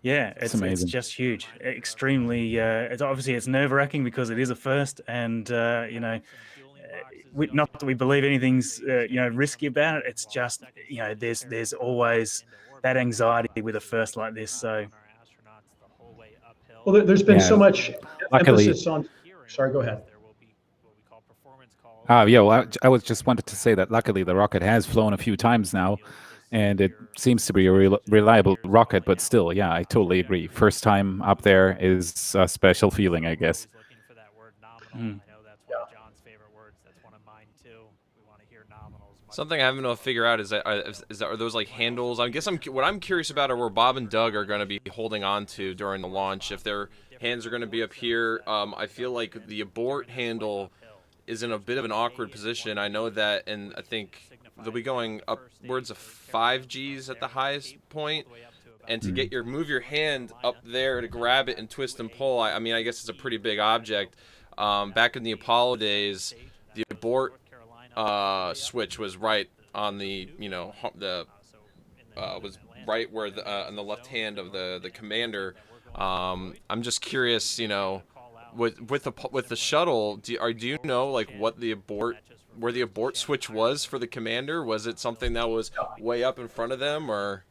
Yeah, it's amazing. just huge. Extremely, it's obviously it's nerve-wracking because it is a first, and you know, not that we believe anything's you know, risky about it. It's just, you know, there's always that anxiety with a first like this. So well, there's been so much Luckily- emphasis on. Sorry, go ahead. Yeah, well, I was just wanted to say that luckily the rocket has flown a few times now, and it seems to be a reliable rocket. But still, yeah, I totally agree. First time up there is a special feeling, I guess. Something I haven't been able to figure out is that are those like handles? I guess what I'm curious about are where Bob and Doug are going to be holding on to during the launch. If their hands are going to be up here, I feel like the abort handle is in a bit of an awkward position. I know that, and I think they'll be going upwards of 5 Gs at the highest point. And to move your hand up there to grab it and twist and pull, I mean, I guess it's a pretty big object. Back in the Apollo days, the abort switch was right on the, you know, was right where on the left hand of the commander. I'm just curious, you know, with the shuttle, do you know like where the abort switch was for the commander? Was it something that was way up in front of them, or?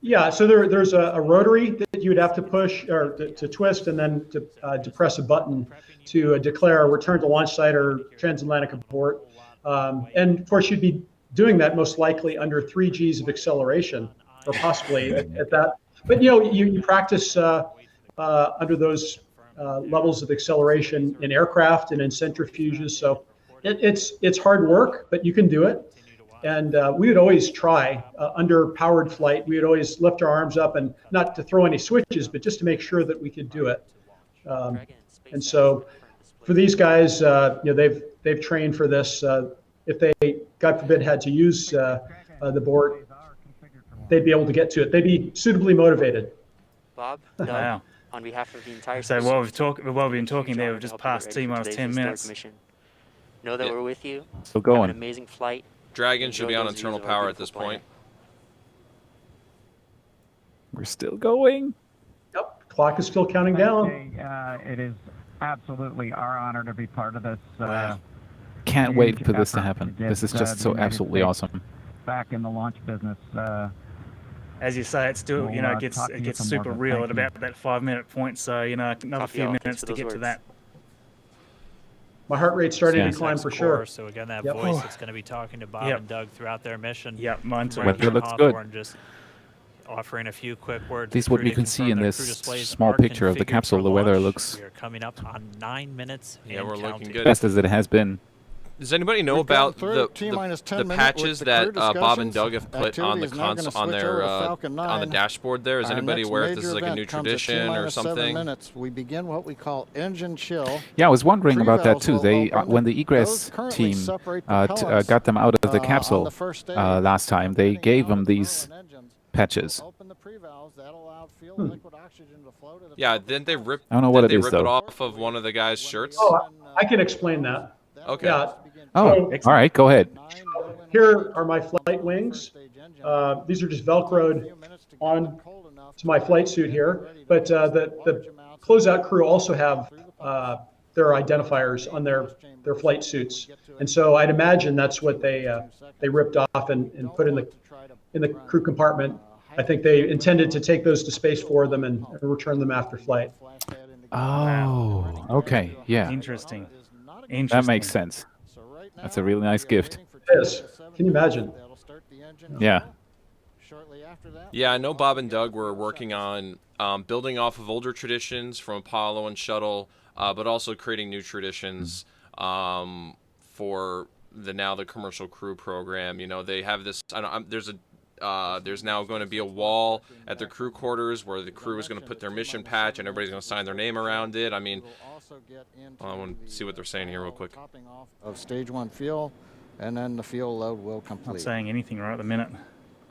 Yeah, so there's a rotary that you would have to push or to twist, and then to press a button to declare a return to launch site or transatlantic abort. And of course, you'd be doing that most likely under 3 Gs of acceleration, or possibly at that. But you know, you practice under those levels of acceleration in aircraft and in centrifuges. So it's hard work, but you can do it. And we would always try under powered flight. We would always lift our arms up, and not to throw any switches, but just to make sure that we could do it. And so for these guys, they've trained for this. If they, God forbid, had to use the board, they'd be able to get to it. They'd be suitably motivated. Bob, Wow. on behalf of the entire So while we've been talking there, we've just passed T-minus 10 minutes. Know that we're with you. Still going. Have an amazing flight. Dragon should be on internal power at this point. We're still going. Yep, clock is still counting down. It is absolutely our honor to be part of this. Can't wait for this to happen. This is just so absolutely awesome. Back in the launch business. As you say, it's still, it gets super real at about that 5-minute point. So, another few minutes to get to that. My heart rate's starting to climb for sure. So again, that voice that's going to be talking to Bob and Doug throughout their mission. Yep, mine too. Weather looks good. Just offering a few quick words. At least what we can see in this small picture of the capsule, the weather looks. We are coming up on 9 minutes. Yeah, we're looking good. Best as it has been. Does anybody know about the patches that Bob and Doug have put on the on the dashboard there? Is anybody aware if this is like a new tradition or something? We begin what we call engine chill. Yeah, I was wondering about that too. They when the egress team got them out of the capsule last time, they gave them these patches. Yeah, didn't they rip? I don't know what it is though. They rip it off of one of the guys' shirts. Oh, I can explain that. Okay. Yeah. Oh, all right. Go ahead. Here are my flight wings. These are just Velcroed on to my flight suit here. But the closeout crew also have their identifiers on their flight suits, and so I'd imagine that's what they ripped off and put in the crew compartment. I think they intended to take those to space for them and return them after flight. Oh, okay. Yeah. Interesting. That makes sense. That's a really nice gift. It is. Can you imagine? Yeah. Yeah, I know Bob and Doug were working on building off of older traditions from Apollo and Shuttle, but also creating new traditions for the commercial crew program. They have this. There's now going to be a wall at their crew quarters where the crew is going to put their mission patch and everybody's going to sign their name around it. I mean, I want to see what they're saying here real quick. Of stage 1 fuel, and then the fuel load will complete. Not saying anything right at the minute.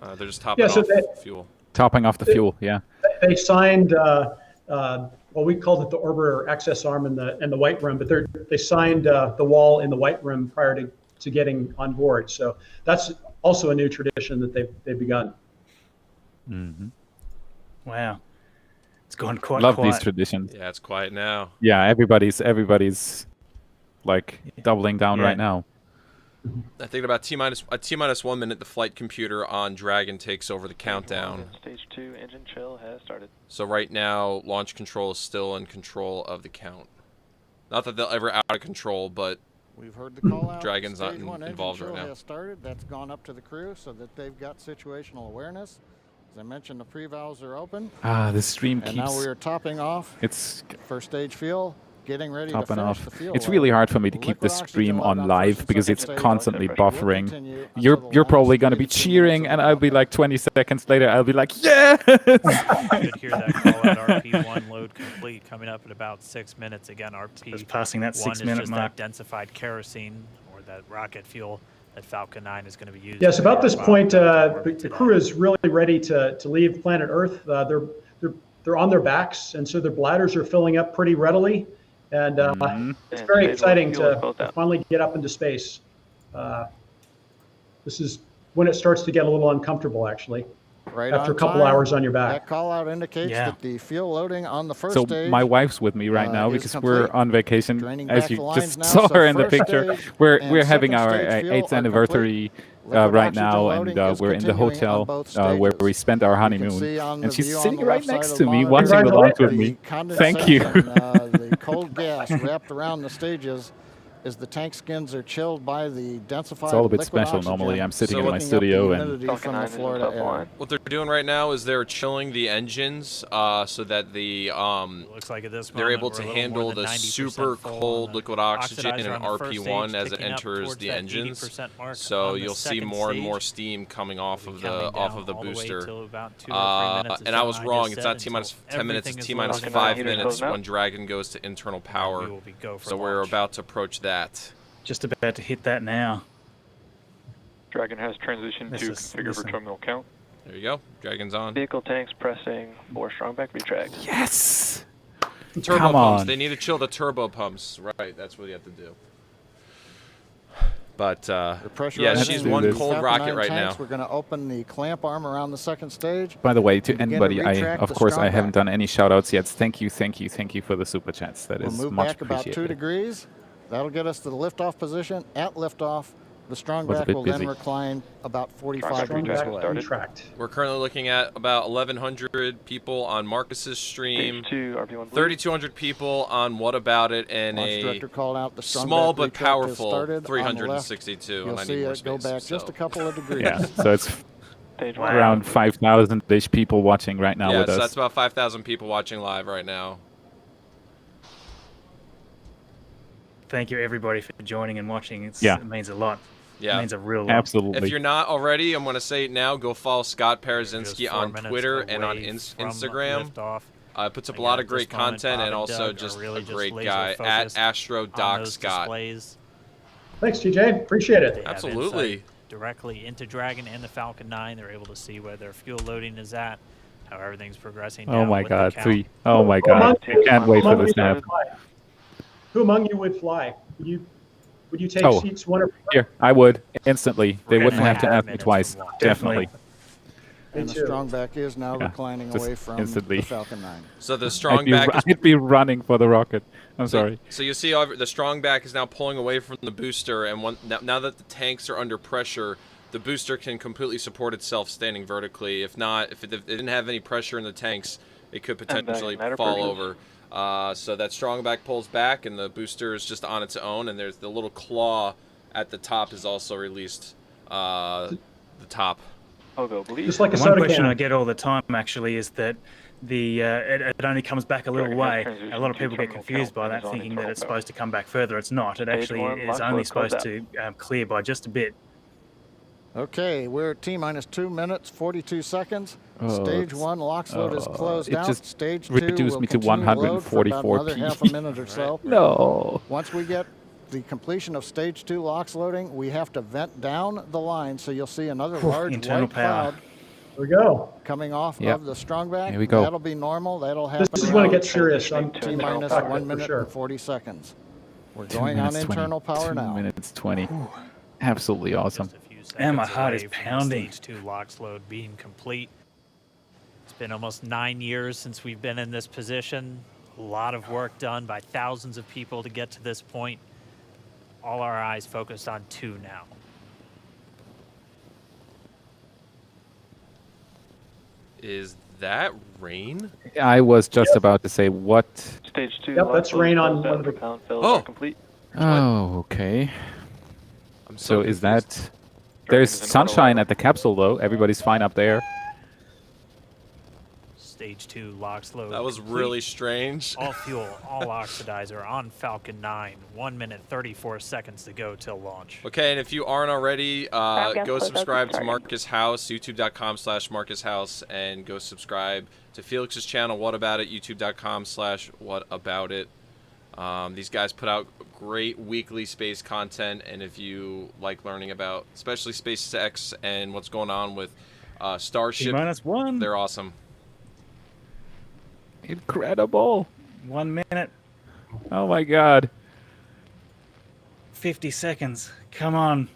They're just topping off fuel. Topping off the fuel, yeah. They signed, we called it the orbiter access arm and the white room, but they signed the wall in the white room prior to getting on board. So that's also a new tradition that they've begun. Mm-hmm. Wow. It's gone quite Love quiet. these traditions. Yeah, it's quiet now. Yeah, everybody's like doubling down right now. I think about T-minus 1 minute, the flight computer on Dragon takes over the countdown. Stage 2 engine chill has started. So right now, launch control is still in control of the count. Not that they'll ever out of control, but we've heard the call out. Dragon's not Stage 1 involved right now. Has started. That's gone up to the crew so that they've got situational awareness. As I mentioned, the pre-valves are open. The stream keeps. And now we are topping off. It's first stage fuel. Getting ready topping to finish off. The fuel It's load. really hard for me to keep the stream on live because it's constantly buffering. You're probably going to be cheering, and I'll be like 20 seconds later, I'll be like, yes! You could hear that call out RP1 load complete coming up at about 6 minutes. Again, RP1 passing that 6-minute is just mark. that densified kerosene or that rocket fuel that Falcon 9 is going to be using. Yes, about this point, the crew is really ready to leave planet Earth. They're on their backs, and so their bladders are filling up pretty readily. And it's very exciting to finally get up into space. This is when it starts to get a little uncomfortable, actually. Right after a couple hours on your back. That call out indicates that the fuel loading on the first So stage. my wife's with me right now because we're on vacation. Draining As back you the lines just now, saw so her in the first picture. stage We're and having second our stage fuel 8th are anniversary Liquid right oxygen now, loading and is we're in the continuing on hotel both where stages. we spent our You can honeymoon, see on and the she's view on sitting the right left side next of to the me, monitor, watching the launch with the me. condensation, Thank you. The cold gas wrapped around the stages is the tank skins are chilled by the densified It's all a bit liquid special. oxygen, Normally, I'm sitting in my soaking up the studio and humidity from the Florida air. What they're doing right now is they're chilling the engines so that the looks like at this they're moment able we're to a little handle more than the 90% super full on cold the liquid oxygen oxidizer in on the first RP1 stage, as it ticking up enters towards the that engines. 80% mark So on the you'll see second more and stage. more steam coming off of the down booster. all the way till about 2 or 3 minutes, as And I was John wrong. just It's said, not T minus until 10 minutes. It's everything T is minus loaded. 5 Heater minutes closing when out. Dragon goes to internal power. we will be go for So we're launch. about to approach that. Just about to hit that now. Dragon has transitioned This to is- configure for listen. terminal count. There you go. Dragon's on. Vehicle tanks pressing for strongback retract. yes. Turbo Come pumps. on. They need to chill the turbo pumps. Right. That's what you have to do. But The yeah, pressurizing she's do one this. cold Falcon rocket 9 right tanks. now. We're going to open the clamp arm around the second stage. By the way, to Begin to anybody, retract of the course, I strong haven't back. done any shout-outs yet. Thank you for the super chats. That We'll is move much back about 2 appreciated. degrees. That'll get us to the liftoff position. At liftoff, the strong Was a back bit will busy. then recline about 45 Strong degrees back away. started. Retract. We're currently looking at about 1,100 people on Marcus's stream, Stage 2, RP1 blue. 3,200 people on What About It, and Launch a director called out the strong small back but retract has powerful started. On the left, 362. You'll and I see need more it go space, back just so. a couple of degrees. Yeah, so it's Stage 1. around 5,000-ish people watching right now Yeah, with so us. that's about 5,000 people watching live right now. Thank you, everybody, for joining and watching. Yeah. It means a lot. Yeah. It means a real lot. Absolutely. If you're not already, I'm going to say it now, go follow Scott Parazynski Just 4 on minutes Twitter and on away from Instagram. liftoff. Puts up a Again, lot at of great this moment, content Bob and and also Doug just are really a just great laser guy at focused Astro on Doc those Scott. displays. Thanks, TJ. Appreciate They it. have Absolutely. insight directly into Dragon and the Falcon 9. They're able to see where their fuel loading is at, how everything's progressing. Oh down my with the God, count. 3. Oh my God. I can't wait for this nap. Who among you would fly? Would you take Oh. seats 1 or 4? Here, I would instantly. They We're wouldn't gonna have to have ask me minutes twice. from launch. Definitely. And the too. strong back is now Yeah, reclining just away from instantly. the Falcon 9. So the strong back is I'd be running for the rocket. I'm sorry. So you see the strong back is now pulling away from the booster, and now that the tanks are under pressure, the booster can completely support itself standing vertically. If not, if it didn't have any pressure in the tanks, it could potentially matter fall purchase. over. So that strong back pulls back, and the booster is just on its own, and there's the little claw at the top is also released. The top. I'll go bleed. Just like a One soda question can. I get all the time actually is that it only comes back a little Dragon has way. transitioned A lot of to people get terminal confused count by and that, is on thinking that internal it's power. supposed to come back further. It's not. It Stage actually one, is lock only load, close supposed to clear by just a bit. Okay, we're at T-minus 2 minutes, 42 seconds. Oh, Stage 1 LOX load is closed it out. just Stage 2 reduced will me to continue to load for about 144 another P. half a minute or so. No. Once we get the completion of Stage 2 LOX loading, we have to vent down the line, so you'll see another large internal white power. cloud Here we go. coming off Yep. of the strong back. Here we go. That'll be normal. That'll happen This is when it around gets serious on Transitioning to Team T-minus Cockpit 1 for minute sure. and 40 seconds. We're 2 going on minutes 20. internal power 2 now. minutes 20. Absolutely awesome. Just a few And my seconds heart away is from the pounding. Stage 2 LOX load being complete. It's been almost 9 years since we've been in this position. A lot of work done by thousands of people to get to this point. All our eyes focused on 2 now. Is that rain? I was just about to say what. Stage 2. Yep, lock that's load rain closed on out. one of the- Propellant fills Oh. are complete. Oh, okay. I'm So is confused. that? There's is an sunshine auto at the capsule though. Everybody's fine up there. Stage 2 LOX load That was complete. really strange. All fuel, all oxidizer on Falcon 9. 1 minute, 34 seconds to go till launch. Okay, and if you aren't already, go subscribe to Marcus House, youtube.com/Marcus House, and go subscribe to Felix's channel, What About It, youtube.com/WhatAboutIt. These guys put out great weekly space content, and if you like learning about, especially SpaceX and what's going on with Starship, T-minus 1. they're awesome. Incredible. 1 minute, Oh my God. 50 seconds. Come on.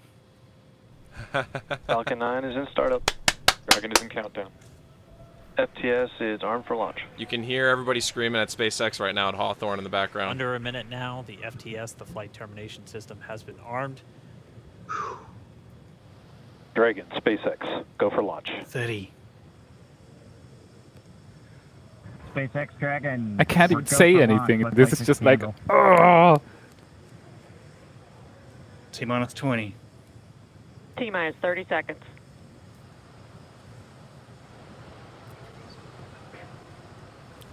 Falcon 9 is in startup. Dragon is in countdown. FTS is armed for launch. You can hear everybody screaming at SpaceX right now at Hawthorne in the background. Under a minute now, the FTS, the flight termination system, has been armed. Dragon, SpaceX, go for launch. 30. SpaceX Dragon. I can't even We're go say for anything. launch. This Looks is just like, handle. oh. T-minus 20. T-minus 30 seconds.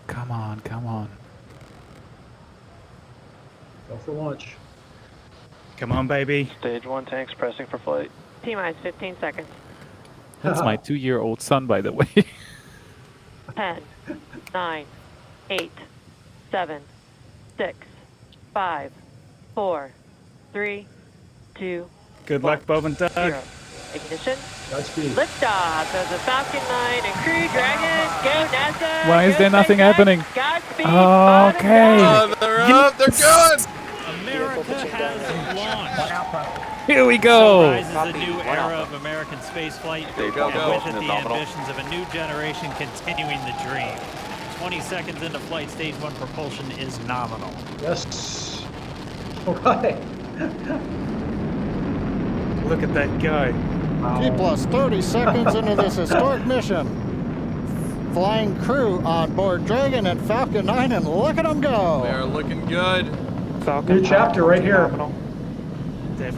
Come on, come on. Go for launch. Come on, baby. Stage 1 tanks pressing for flight. T-minus 15 seconds. That's my 2-year-old son, by the way. 10, 9, 8, 7, 6, 5, 4, 3, 2, Good luck, Bob and Doug. 0. Ignition. Godspeed. Liftoff of the Falcon 9 and Crew Dragon. Go NASA. Why is Go there nothing SpaceX. happening? Godspeed. Okay. Oh, they're up. They're good. America has launched. Here we So go. rises a new era of American spaceflight. Go, go. With it, the ambitions of a new generation continuing the dream. 20 seconds into flight, stage 1 propulsion is nominal. Yes. All right. Look at that go. T plus 30 seconds into this historic mission. Flying crew on board Dragon and Falcon 9, and look at them go. They are looking good. New chapter right here.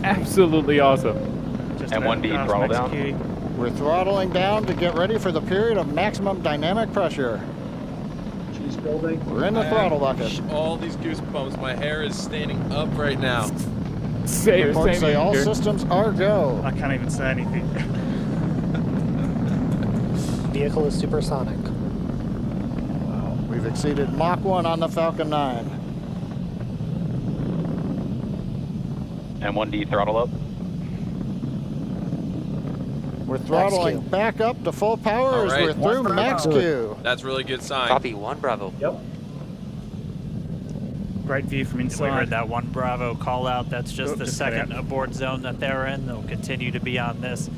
Absolutely awesome. And 1D throttle down. We're throttling down to get ready for the period of maximum dynamic pressure. Cheese building. We're in the throttle bucket. All these goosebumps. My hair is standing up right now. Reports say all systems are go. I can't even say anything. Vehicle is supersonic. We've exceeded Mach 1 on the Falcon 9. And 1D throttle up. We're throttling back up to full power All as right. we're through max Q. That's really good sign. Copy 1 Bravo. Yep. Great view from We inside. heard that 1 Bravo call out. That's just the Just second that. abort zone that they're in. They'll continue to be on this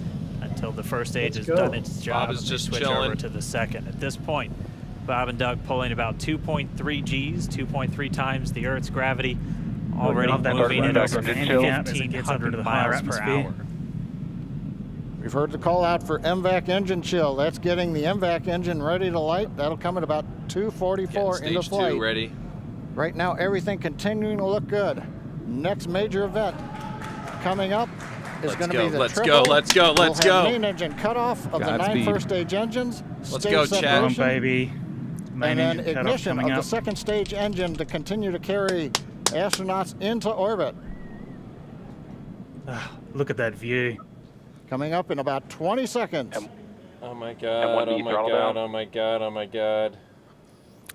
until the first stage has Let's go. done its job. Bob is and just switch chilling. over to the second. At this point, Bob and Doug pulling about 2.3 Gs, 2.3 times the Earth's gravity, already love that moving at dark over window. Chill. As it gets up 1,500 into the higher miles per atmosphere. hour. We've heard the call out for MVAC engine chill. That's getting the MVAC engine ready to light. That'll come at about 2:44 into Stage flight. 2 ready. Right now, everything continuing to look good. Next major event coming up is Let's going to go, be the let's triple. go, let's go, let's we'll have go. main engine cutoff of the 9 Godspeed. first stage engines. Let's stage go, Chad. Come on, separation, baby. Main and then engine cutoff ignition of coming the up. second stage engine to continue to carry astronauts into orbit. Look at that view. Coming up in about 20 seconds. Oh my god, oh my god, oh my god, oh my god.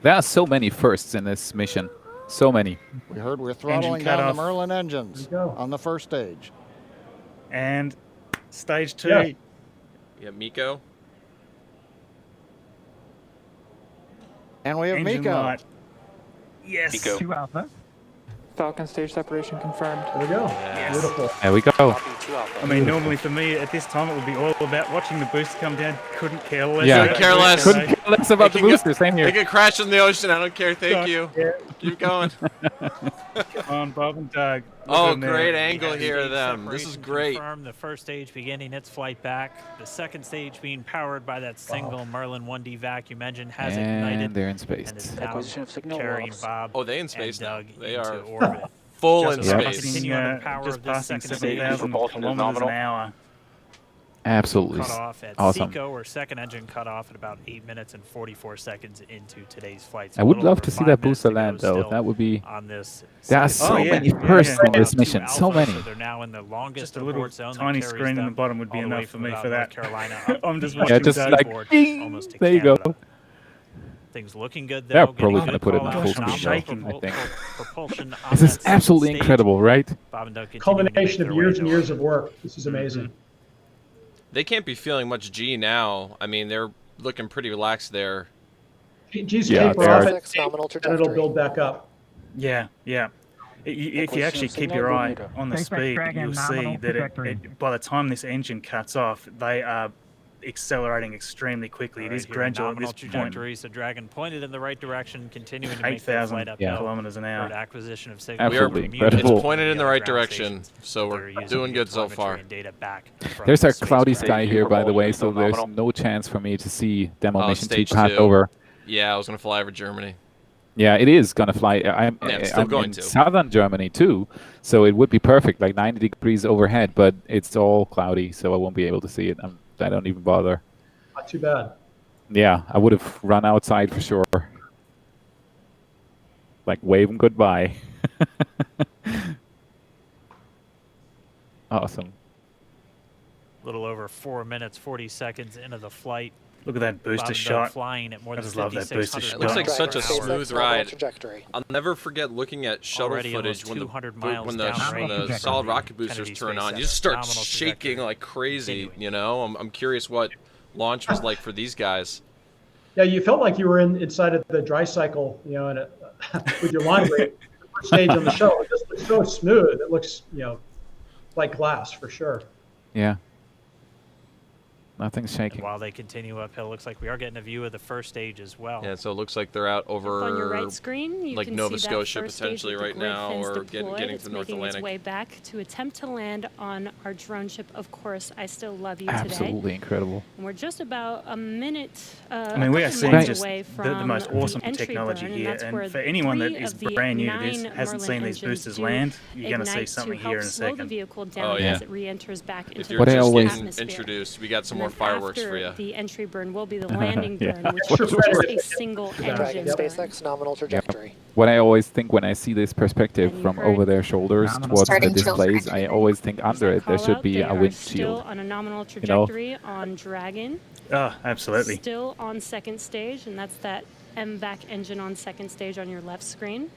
There are so many firsts in this mission. So many. We heard we're throttling cut down off. the Merlin engines There you go. on the first stage. And stage 2. Yeah. Yeah, Miko. And we have Engine Miko. light. Yes. Miko. 2 Alpha. Falcon stage separation confirmed. There we go. Beautiful. There we go. Copy 2 Alpha. I mean, normally for me at this time it would be all about watching the booster come down. Couldn't care less. Yeah. about Couldn't care the less. booster, Couldn't care less about the They can booster. Same They here. could crash in the ocean. I don't care. Thank you. Keep going. Come on, Bob and Doug. Look Oh, at them there. great angle Yeah, here of stage them. This is separation great. confirmed. The first stage beginning its flight back. The second stage being powered by that single Merlin 1D vacuum engine has ignited. And they're in space. And is now Acquisition of signal carrying loss. Bob Oh, they in space and now. Doug They into are orbit. full in Just Yep. space. continue on the power just of this passing second stage. 7,000 Propulsion is kilometers an nominal. hour. Absolutely. Cut off at Awesome. SECO, or second engine cut off at about 8 minutes and 44 seconds into today's flight. So I a would little love over to see 5 that minutes booster to go land, though. still That would be. on this. There are side. so yeah. many Yeah, firsts yeah. in this Two mission. So Alpha, many. So they're now in the longest Just a little abort zone that tiny carries screen in the them bottom would be all the way enough for from me about for North that. Carolina up I'm just the watching Yeah, just Doug. like, board, ding, almost to there you go. Canada. Things looking good, though. They're getting probably good gonna put it in call-outs, full I'm speed, though, shaking. I think. Propulsion on This is that second absolutely stage. incredible, right? Bob and Doug continuing to make Culmination of their way years and to years orbit. of work. This is amazing. They can't be feeling much G now. I mean, they're looking pretty relaxed there. G's Yeah, taper they off are. at Nominal and it'll trajectory. build back up. Yeah, yeah. If you actually keep your eye on the speed, you'll see that by the time this engine cuts off, they are accelerating extremely quickly. It is Right here, gradual at nominal this point. trajectory, so Dragon pointed in the right direction, continuing to make their 8,000 flight uphill. kilometers an hour. Third acquisition of signal. We are, Absolutely Bermuda. incredible. it's pointed in the right Ground direction, stations. so They're we're using doing the good so telemetry far. and data back from There's the a cloudy spacecraft. sky here, by the way, so Propulsion there's nominal. no chance for me to see Demo Oh, Mission 2 stage pass 2. over. Yeah, I was gonna fly over Germany. Yeah, it is gonna fly. I'm still going in to. southern Germany too, so it would be perfect, like 90 degrees overhead. But it's all cloudy, so I won't be able to see it. I don't even bother. Not too bad. Yeah, I would have run outside for sure. Like waving goodbye. Awesome. A little over 4 minutes, 40 seconds into the flight. Look at that booster Bob and Doug shot. flying at more I than just love that booster 5,600 shot. It looks like miles such a per hour. smooth ride. I'll never forget looking at shuttle Already footage almost when 200 miles when downrange the solid from rocket boosters Kennedy turn Space on. Center. You just start Phenomenal shaking trajectory. like crazy. You know, I'm curious what launch was like for these guys. Yeah, you felt like you were inside of the dry cycle, you know, and with your launch rate. The first stage on the shuttle, it just looks so smooth. It looks, you know, like glass for sure. Yeah. Nothing's shaking. And while they continue uphill, looks like we are getting a view of the first stage as well. Yeah, so it looks like they're out over On your right screen, you like can Nova see that Scotia first stage potentially with the right grid now, fins or deployed. getting It's to the North making its Atlantic. way back to attempt to land on our drone ship, of course, I Still Love You today. Absolutely incredible. And we're just about a minute, I mean, we are couple seeing minutes just away the from most awesome entry technology burn, here. that's where And for anyone that 3 is of the brand new to this, 9 hasn't Merlin seen these engines boosters do land, you're going to see ignite something to here help in a slow the second. vehicle down yeah. as it re-enters back If into you're the just getting atmosphere. introduced, we got some And more then fireworks after for you. the entry burn will be the landing Yeah. burn, which is just a single engine burn. SpaceX nominal trajectory. What I always think when I see this perspective And you from heard over their shoulders towards the starting displays, I always think under it there should be a Still windshield. on a nominal You know? trajectory on Dragon. Oh, absolutely. Still on second stage, and that's that MVAC engine on second stage on your left screen.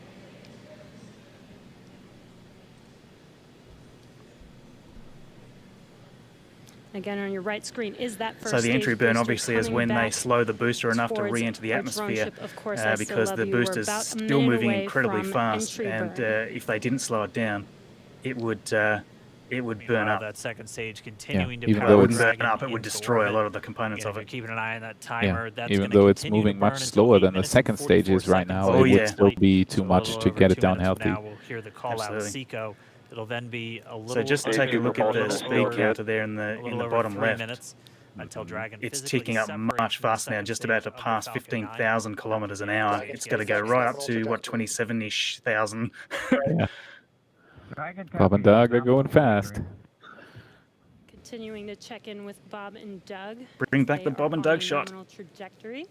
Again, on your right screen is that first So the stage entry burn booster obviously is coming when they back slow the booster enough to towards re-enter the our drone atmosphere ship. Of course, I Still because Love the You. We're booster's about a still minute moving away incredibly from fast, entry and burn. if they didn't slow it down, it would burn Meanwhile, up. that second stage continuing to even power though It wouldn't it's- burn up, it would into destroy a orbit. lot of the components Again, of if it. you're keeping an eye on that Yeah, timer, that's even gonna though it's continue to moving burn much until slower 8 than the minutes and second 44 stages right now, seconds Oh, it yeah. would still be too So a much little to over get it 2 done minutes from healthy. Now we'll hear the call out Absolutely. Seco. It'll then be a little So just over take a look at the little speed over- counter there in a the little over bottom 3 left. minutes until Dragon It's physically ticking up separates much from the faster now, second just stage about to of the pass Falcon 15,000 kilometers an hour. It's got to go right up to, what, 27-ish thousand? Yeah. Bob and Doug are going fast. Continuing to check in with Bob and Doug. Bring back They the Bob are and on Doug a shot. nominal trajectory.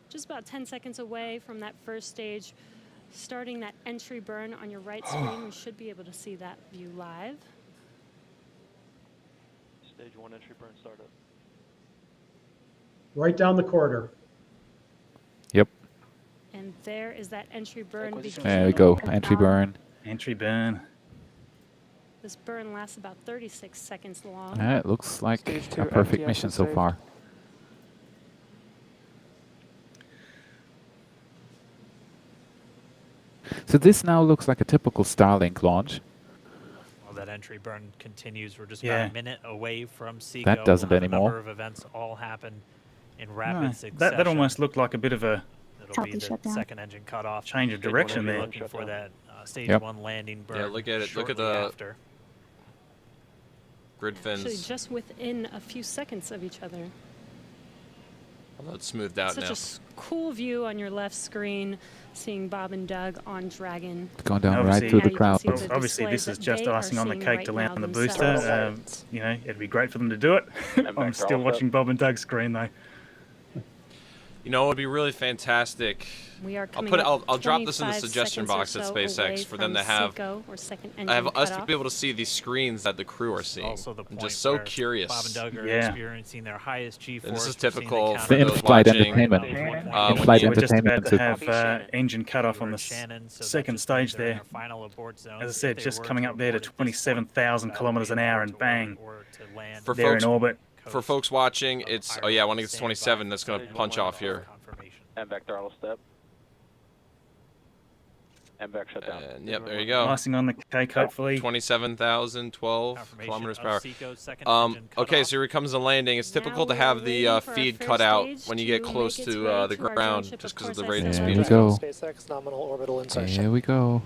Just about 10 seconds away from that first stage. Starting that entry burn on your right screen, we should be able to see that view live. Stage 1 entry burn startup. Right down the corridor. Yep. And there is that entry burn. There we go. Entry burn. Entry burn. This burn lasts about 36 seconds long. It looks like Stage 2 a perfect FTS mission is so safe. far. So this now looks like a typical Starlink launch. While that entry burn continues, we're just Yeah. about a minute away from Seco. That doesn't We'll have anymore. A number of events all happen in rapid No, succession. that almost looked like a bit of a It'll be the second engine cut off. change of We'll direction be there. looking for that stage Yep. 1 landing burn. Yeah, look at it. Look shortly at the after. grid Actually, fins. just within a few seconds of each other. It's smoothed out Such now. a cool view on your left screen, seeing Bob and Doug on Dragon. It's going down right Obviously- through Now the you can crowd. see the Obviously, this displays is that just they are icing on the seeing cake right to now land on the booster. themselves. You know, it'd be great for them to do it. I'm still watching Bob and Doug's screen though. You know, it would be really fantastic. We are I'll coming put it. up I'll drop this in the 25 suggestion seconds box or at so SpaceX away for them to from have. Seco, or second engine I have us to cutoff. be able to see these screens that the crew are seeing. Also the I'm point just so where curious. Bob and Doug are Yeah. experiencing their highest G-force. And this is We're seeing the typical counter for The those in-flight watching. entertainment. when In-flight you- We're just about entertainment. to have engine cut off on the Shannon, so that second just means stage they're in there. their final abort zone. As I If said, they just were coming to up there to abort at this point, 27,000 that would kilometers be an hour, and abort bang, or to land For they're folks- in orbit. For folks watching, it's oh yeah, when it gets 27, that's gonna punch off here. MVAC throttle step. MVAC shut down. And yep, there you go. Icing on the cake, hopefully. 27,012 kilometers per hour. Seco's second engine cut Okay, off. so here comes the landing. It's typical to we're have the waiting for our feed first cut out stage when you to get close make its to way the to our drone ground, ship. just Of because of the course, I radiant still There speed. we go. SpaceX nominal orbital insertion. Here we go.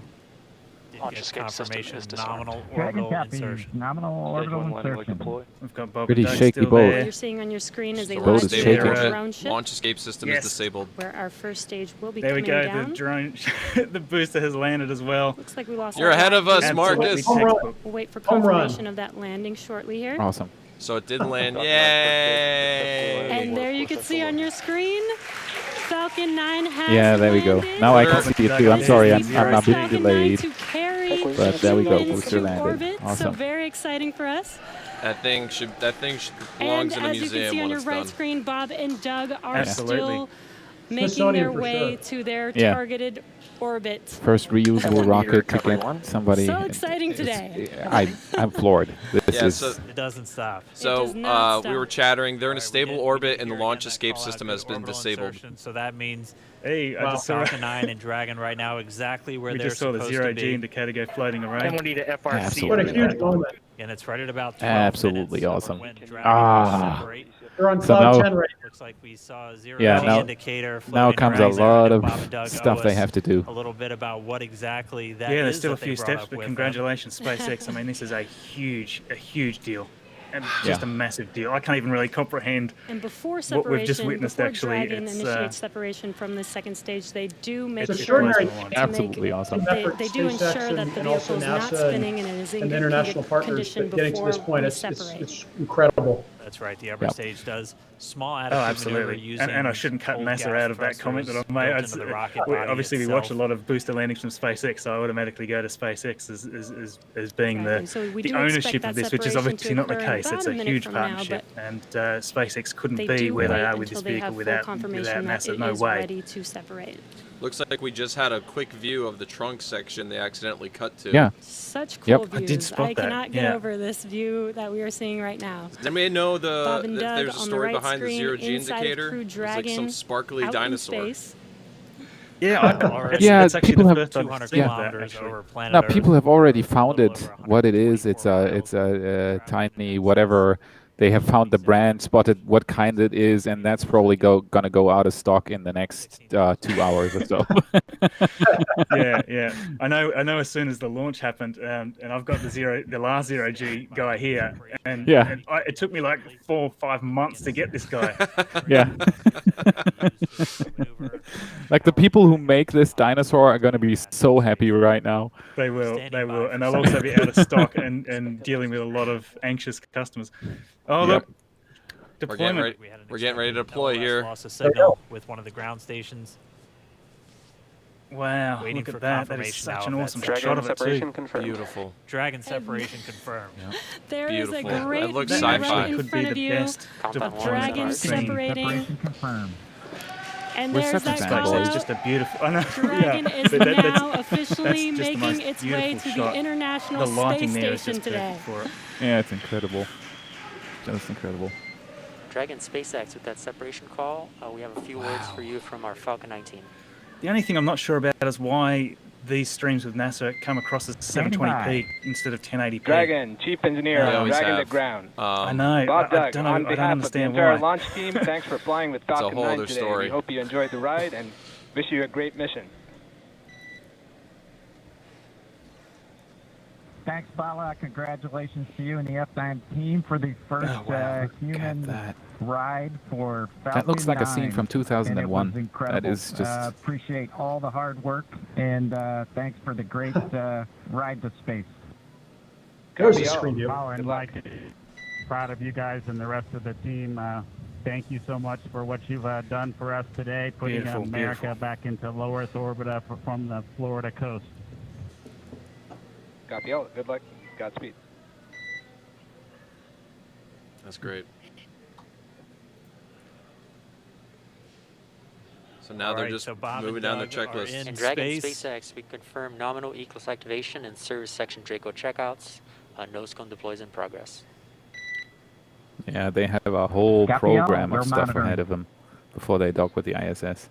Launch escape system is disarmed. Nominal Dragon orbital copy. insertion. Nominal orbital insertion. We've got Bob Pretty and Doug shaky still boat. What there. you're seeing on your screen is a Boat live is video shaking. of a drone ship Launch escape system Yes. is disabled. where our first stage will be There we coming go. down. The drone, the booster has landed as well. Looks like we lost. You're our ahead of us, Absolutely Marcus. textbook. We'll wait for Home run. confirmation of that landing shortly here. Awesome. So it did land. Yay! And there you can see on your screen, Falcon 9 has Yeah, there we go. landed. Now I can see it too. I'm sorry, I'm a bit Falcon 9 delayed. to carry But there we go. humans Booster to landed. orbit. So Awesome. very exciting for us. That thing belongs And in a as you can museum see on when your it's right done. screen, Bob and Doug are Absolutely. still making Smithsonian their for way sure. to their Yeah. targeted orbit. First reusable rocket to get somebody. So exciting today. I'm floored. This Yeah, is. so It doesn't stop. So does not we were stop. chattering. They're in a Alright, we stable did orbit, and the hear launch again that escape call out system to has been orbital disabled. insertion, so that means Hey, I Wow. just saw, Falcon 9 and Dragon right now exactly where we they're just saw the supposed zero to G be. indicator go floating And around. we'll need a FRC. Absolutely. What a huge moment. And it's right at about 12 Absolutely minutes awesome. when Dragon Ah. will separate. They're on So cloud now- 10 right Looks like we saw a zero Yeah, G now- indicator Now floating comes a around there, lot and of Bob and Doug stuff owe they us have to do. a little bit about what exactly that Yeah, there's is still a that they few brought steps, up but with congratulations, SpaceX. I mean, this is a huge deal. And just Yeah. a massive deal. I can't even really comprehend. And before What we've just separation, witnessed, before actually, Dragon it's, initiates separation from the second stage, they do make It's sure extraordinary. to Absolutely make, awesome. they do SpaceX ensure that the and also vehicle is not NASA spinning and it is in and good international partners. condition But getting to before this point, we it's separate. incredible. That's right. The upper Yep. stage does small Oh, attitude maneuver absolutely. using And I shouldn't cut cold NASA gas out of that comment that thrusters I've made. built into the rocket body Obviously, we watch a itself. lot of booster landings from SpaceX, so I automatically go to SpaceX as being Exactly. So we the do ownership expect of that this, which is separation obviously to not the occur in case. about It's a a minute huge from now, partnership, and SpaceX couldn't They be do where they wait are with until this they vehicle have full without confirmation that NASA. it No is way. ready to separate. Looks like we just had a quick view of the trunk section they accidentally cut to. Yeah. Such cool Yep. views. I did spot that, cannot get yeah. over this view that we are seeing right now. Does anybody know Bob and if Doug there's a on the story right behind the screen, zero G inside of indicator? Crew It's like some Dragon, sparkly out in dinosaur. space. Yeah, Yeah, it's actually people the have- first time 200 I've seen that, kilometers actually. over planet Now Earth. people have already found little it. over What it is? It's 144 a tiny whatever. They have found the brand, spotted what kind it is, and that's probably gonna go out of stock in the next 2 hours or so. Yeah. I know. As soon as the launch happened, and I've got the last zero G guy here, and, Yeah. and it took me like 4 or 5 months to get this guy. Yeah. Like the people who make this dinosaur are gonna be so happy right now. They will, Standing by and for they'll also be out of stock and dealing with a lot of anxious customers. Oh Yep. look, We're getting deployment. ready. We had an We're getting ready to expected deploy LOS here. Loss of signal with one of the ground stations. Wow, Waiting look for at that. That is confirmation such now an of awesome that shot Dragon of it separation too. confirmed. Beautiful. Dragon separation confirmed. There is a Beautiful. great That looks view sci-fi. right in Could be front of the you best Compound of one Dragon is ours. separating. confirmed. And We're there's such that a call fanboy. It's out. just a beautiful. I know. Dragon yeah. is But that- now that's officially just the making most its way beautiful to the shot. International The lighting Space there is Station just today. perfect for it. Yeah, it's incredible. Just incredible. Dragon SpaceX with that separation call. We have a few words for you from our Falcon 9 team. The only thing I'm not sure about is why these streams with NASA come across as 720p instead of 1080p. Dragon, Chief Engineer, They always Dragon to have. ground. I know. Bob I Doug, don't know. on I don't behalf of the understand entire why. launch team, thanks for flying with a Falcon whole 9 other today. story. We hope you enjoyed the ride and wish you a great mission. Thanks, Bala. Congratulations to you and the F9 team for the first Oh, wow. Look at human that. ride for Falcon That looks like a scene 9. from 2001. And it was incredible. That is just. Appreciate all the hard work, and thanks for the great ride to space. There's a screen view. Oh, and Mike, proud of you guys and the rest of the team. Thank you so much for what you've done for us today, putting Beautiful, America beautiful. back into low Earth orbit from the Florida coast. Copy all. Good luck. Godspeed. That's great. So now they're Alright, just so Bob and moving down their Doug are checklist. in In Dragon space. SpaceX, we confirm nominal Eclipse activation and service section Draco checkouts. Nose cone deploys in progress. Yeah, they have a whole Copy all. program We're of stuff monitoring. ahead of them before they dock with the ISS.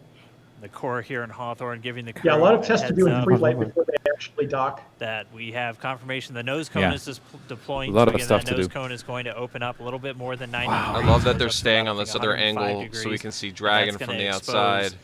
The core here in Hawthorne giving the crew Yeah, a lot of tests to heads do in up pre-flight before they actually dock. that we have confirmation the nose cone Yeah. is deploying. A lot so of again, stuff that to nose do. cone is going to open up a little bit more than 90 I degrees. love that Goes they're up to staying about, on I this think, other 105 angle so we degrees. can see And Dragon that's from gonna the expose outside.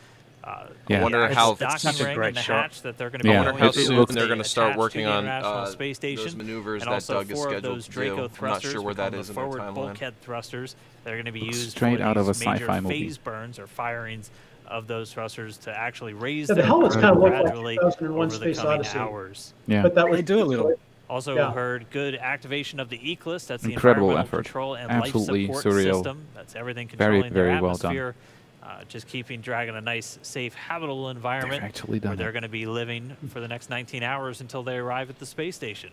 I wonder how docking ring and the hatch that they're going to be I wonder how going soon they're going to start working on space station, those maneuvers and that also Doug is 4 of scheduled those to Draco do. I'm not thrusters sure where that become is the in their forward timeline. bulkhead thrusters that are going to be used Straight for out of a these major sci-fi movie. phase burns or firings of those thrusters to actually raise Yeah, the them helmets kind of look like gradually 2001 over the Space coming Odyssey. hours. Yeah. But that was They do a little. Also heard good activation of the ECLIS. That's the Incredible environmental effort. control and Absolutely life support surreal. system. That's everything Very, controlling their very well done. atmosphere. Just keeping Dragon a nice, safe, habitable environment They've actually done where they're it. going to be living for the next 19 hours until they arrive at the space station.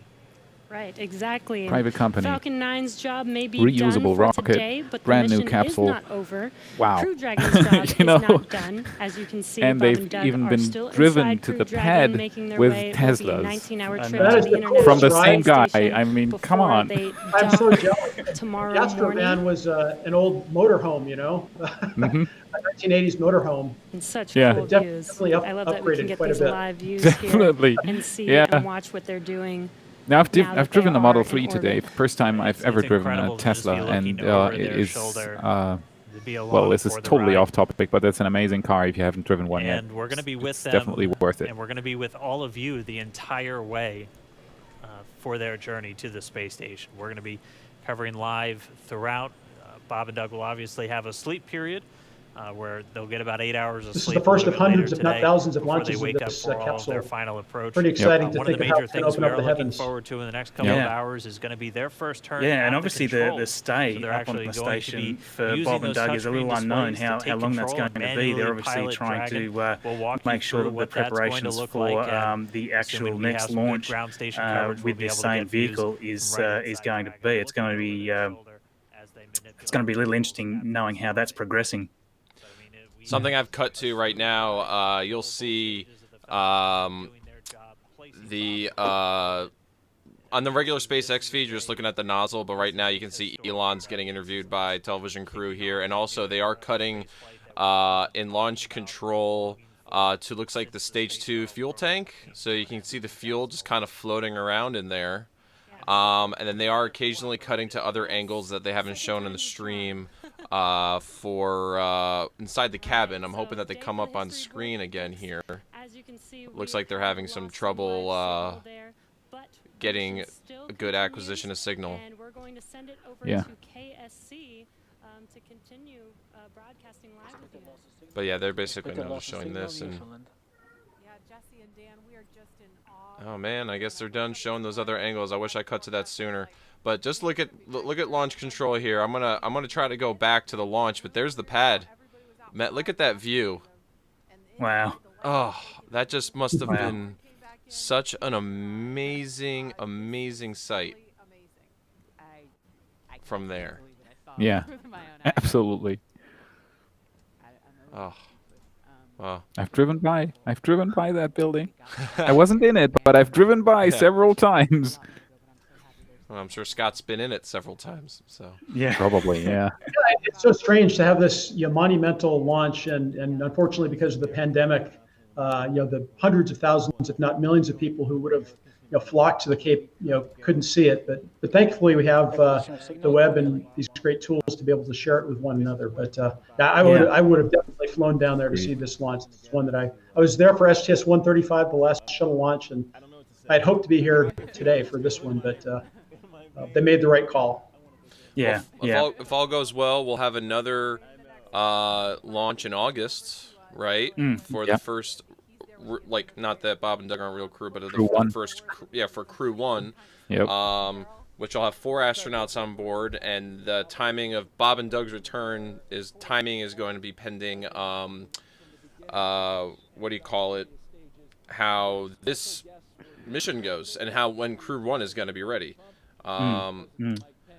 Right, exactly. Private company. Falcon 9's job may be Reusable done for rocket, today, but the brand new mission capsule. is not over. Wow. Crew Dragon's job You know? is not done. As you can see, And Bob they've and Doug even are been still driven inside to Crew the Dragon, pad making their with way. It will be a Teslas. 19-hour And trip that to is the the International From the coolest same Space guy. Station I mean, come before on. they I'm so dock jealous. tomorrow The Astrovan morning. was an old motorhome, you know, Mhm. a 1980s motorhome. And such Yeah. cool Def- views. definitely I love that we can upgraded get quite a these bit. live views Definitely. here and see Yeah. and watch what they're doing. Now I've now that driven they the Model are in 3 today. orbit. First time I've ever driven incredible a to just be Tesla, looking and over it their is shoulder to be well, along this is for the totally ride. off topic, but it's an amazing car if you haven't driven one yet. And we're going to be with It's them. definitely worth it. And we're going to be with all of you the entire way for their journey to the space station. We're going to be covering live throughout. Bob and Doug will obviously have a sleep period where they'll get about 8 hours of This is sleep. the first a of little bit hundreds, later if not today thousands of before launches they of wake up this for all of capsule. their final approach. Pretty exciting to One of think the of how major it's gonna things open we up are the looking heavens. forward to in the next couple of hours is going to be their first turn. Yeah, at and the obviously controls. the stay So they're up on actually the going to be station for using Bob and those Doug is a little touchscreen unknown displays to how take long that's control going and to be. They're manually obviously pilot trying Dragon. to We'll walk you make sure through that the what that's going to preparations look for like, and the actual assuming we have next some good launch ground station coverage, we'll with be this able to same get views vehicle is right is inside going to Dragon. be. It's going to be it's going to be a little interesting knowing how that's progressing. Something I've cut to right now, you'll see the on the regular SpaceX feed, you're just looking at the nozzle, but right now you can see Elon's getting interviewed by television crew here, and also they are cutting in launch control to looks like the stage 2 fuel tank, so you can see the fuel just kind of floating around in there. And then they are occasionally cutting to other angles that they haven't shown in the stream for inside the cabin. I'm hoping that they come up on screen again here. Looks like they're having some trouble getting a good acquisition of signal. And we're going to send it over Yeah. to KSC to continue broadcasting live with you guys. But yeah, they're basically now just showing this and. Yeah, Jesse and Dan, we are just in awe. Oh man, I guess they're done showing those other angles. I wish I cut to that sooner. But just look at launch control here. I'm gonna try to go back to the launch, but there's the pad. Matt, look at that view. Wow. Oh, that just must have Wow. been such an amazing, amazing sight from there. Yeah, absolutely. Oh, wow. I've driven by that building. I wasn't in it, but I've driven by Yeah. several times. Well, I'm sure Scott's been in it several times. So Yeah, probably. Yeah. It's so strange to have this monumental launch, and unfortunately because of the pandemic, the hundreds of thousands, if not millions, of people who would have flocked to the Cape, couldn't see it. But thankfully we have the web and these great tools to be able to share it with one another. But I would have definitely flown down there to see this launch. It's one that I was there for STS-135, the last shuttle launch, and I'd hoped to be here today for this one, but they made the right call. Yeah, Well, if all goes well, we'll have another launch in August, right? For the first, not that Bob and Doug aren't real crew, but Crew one. first, for Crew 1. Yep. Which will have 4 astronauts on board, and the timing of Bob and Doug's return is going to be pending. What do you call it? How this mission goes, and when Crew 1 is going to be ready.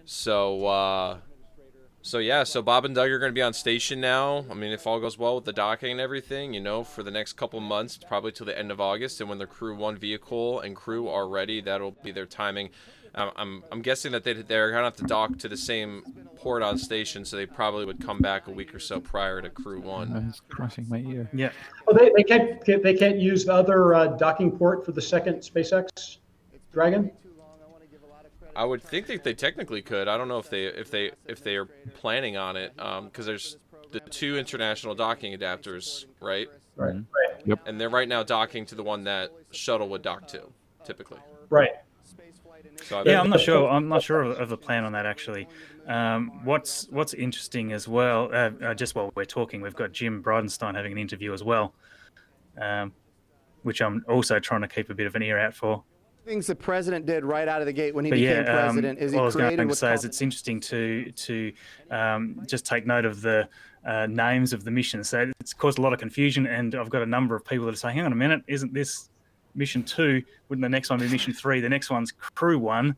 So Bob and Doug are going to be on station now. I mean, if all goes well with the docking and everything, for the next couple months, probably till the end of August. And when the Crew 1 vehicle and crew are ready, that'll be their timing. I'm guessing that they're going to have to dock to the same port on station, so they probably would come back a week or so prior to Crew 1. It's crushing my ear. Yeah. Oh, they can't use the other docking port for the second SpaceX Dragon. I would think that they technically could. I don't know if they are planning on it, because there's the 2 international docking adapters, right? Right. Yep. And they're right now docking to the one that Shuttle would dock to, typically. Right. So Yeah, I'm not sure. I'm not sure of the plan on that actually. What's interesting as well, just while we're talking, we've got Jim Bridenstine having an interview as well, which I'm also trying to keep a bit of an ear out for. Things the president did right out of the gate when he But became president is he what I was created going to what's say is called it's interesting to just take note of the names of the missions. So it's caused a lot of confusion, and I've got a number of people that are saying, "Hang on a minute, isn't this Mission 2? Wouldn't the next one be Mission 3? The next one's Crew 1."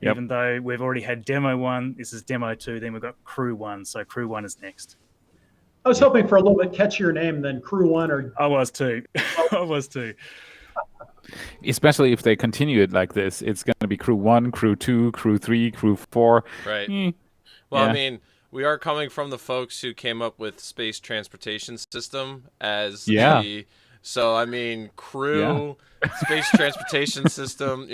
Yep. Even though we've already had Demo 1, this is Demo 2, then we've got Crew 1. So Crew 1 is next. I was hoping for a little bit catchier name than Crew 1 or... I was too. I was too. Especially if they continue it like this, it's going to be Crew 1, Crew 2, Crew 3, Crew 4. Right. Well, Yeah. I mean, we are coming from the folks who came up with Space Transportation System as the... So, I mean, crew, Space Transportation System,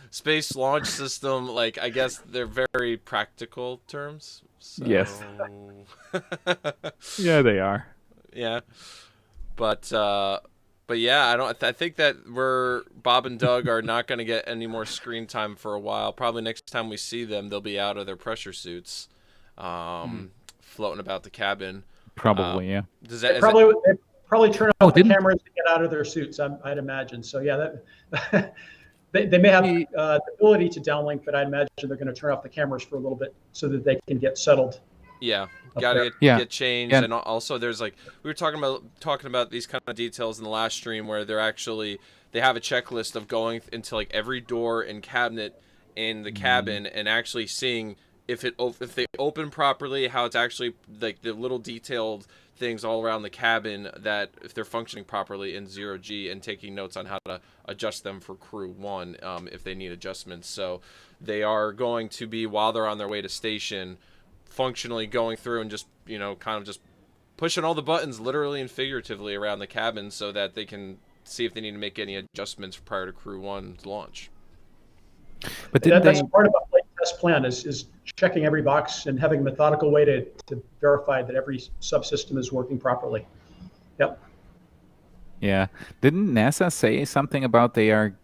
Space Launch System, like, I guess they're very practical terms. So... Yes. Yeah, they are. Yeah. But yeah, I think that Bob and Doug are not going to get any more screen time for a while. Probably next time we see them, they'll be out of their pressure suits, floating about the cabin. Probably, yeah. They probably turn off the cameras to get out of their suits, I'd imagine. So yeah, that they may have the ability to downlink, but I imagine they're going to turn off the cameras for a little bit so that they can get settled. Yeah, gotta get changed, and also there's we were talking about these kind of details in the last stream where they have a checklist of going into every door and cabinet in the cabin and actually seeing if they open properly, how it's actually the little detailed things all around the cabin, that if they're functioning properly in 0G, and taking notes on how to adjust them for Crew 1 if they need adjustments. So they are going to be, while they're on their way to station, functionally going through and just kind of just pushing all the buttons literally and figuratively around the cabin so that they can see if they need to make any adjustments prior to Crew 1's launch. But that's part of a flight test plan is checking every box and having a methodical way to verify that every subsystem is working properly. Yep. Yeah. Didn't NASA say something about they are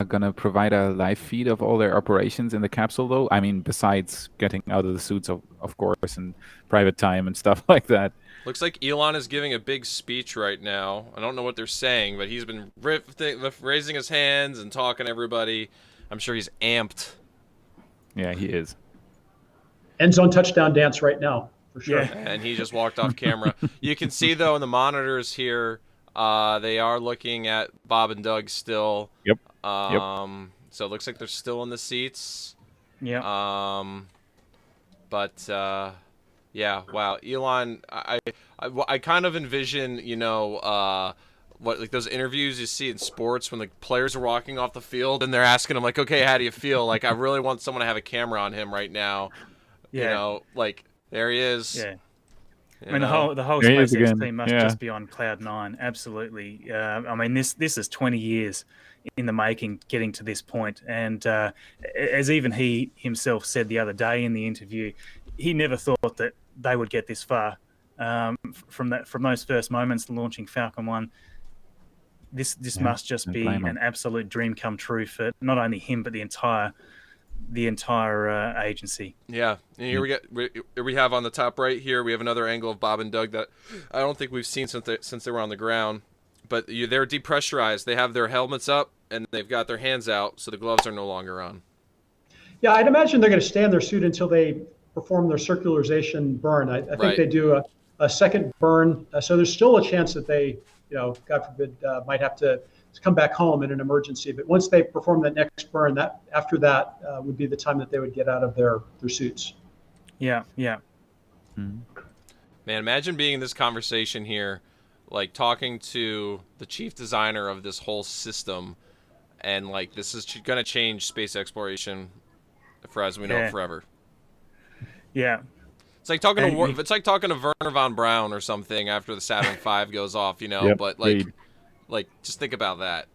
going to provide a live feed of all their operations in the capsule, though? I mean, besides getting out of the suits, of course, and private time and stuff like that. Looks like Elon is giving a big speech right now. I don't know what they're saying, but he's been raising his hands and talking to everybody. I'm sure he's amped. Yeah, he is. End zone touchdown dance right now, for sure. Yeah. And he just walked off camera. You can see, though, in the monitors here, they are looking at Bob and Doug still. Yep. So it looks like they're still in the seats. Yeah. Yeah, wow. Elon, I kind of envision, those interviews you see in sports when the players are walking off the field and they're asking him, okay, how do you feel? I really want someone to have a camera on him right now. Yeah. There he is. Yeah. I mean, the whole SpaceX team must just be on cloud nine. Absolutely. I mean, this is 20 years in the making, getting to this point. And as even he himself said the other day in the interview, he never thought that they would get this far. From those first moments launching Falcon 1, this must just be an absolute dream come true for not only him but the entire agency. Yeah, and here we have on the top right here, we have another angle of Bob and Doug that I don't think we've seen since they were on the ground. But they're depressurized. They have their helmets up and they've got their hands out, so the gloves are no longer on. Yeah, I'd imagine they're going to stay in their suit until they perform their circularization burn. I think they do a second burn, so there's still a chance that they, God forbid, might have to come back home in an emergency. But once they perform that next burn, after that would be the time that they would get out of their suits. Yeah. Mm-hmm. Man, imagine being in this conversation here, talking to the chief designer of this whole system, and this is going to change space exploration as we know it forever. Yeah. It's like talking to Werner von Braun or something after the Saturn V goes off, Yep, but just think about that.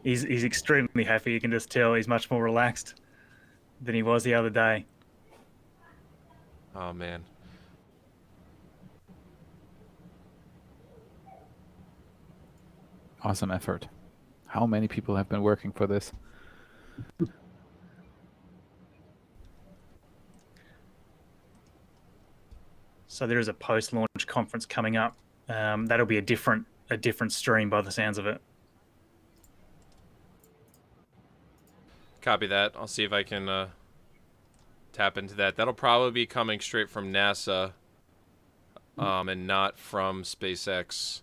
He's extremely happy. You can just tell he's much more relaxed than he was the other day. Oh man. awesome effort. How many people have been working for this? So there is a post-launch conference coming up. That'll be a different stream by the sounds of it. Copy that. I'll see if I can tap into that. That'll probably be coming straight from NASA and not from SpaceX.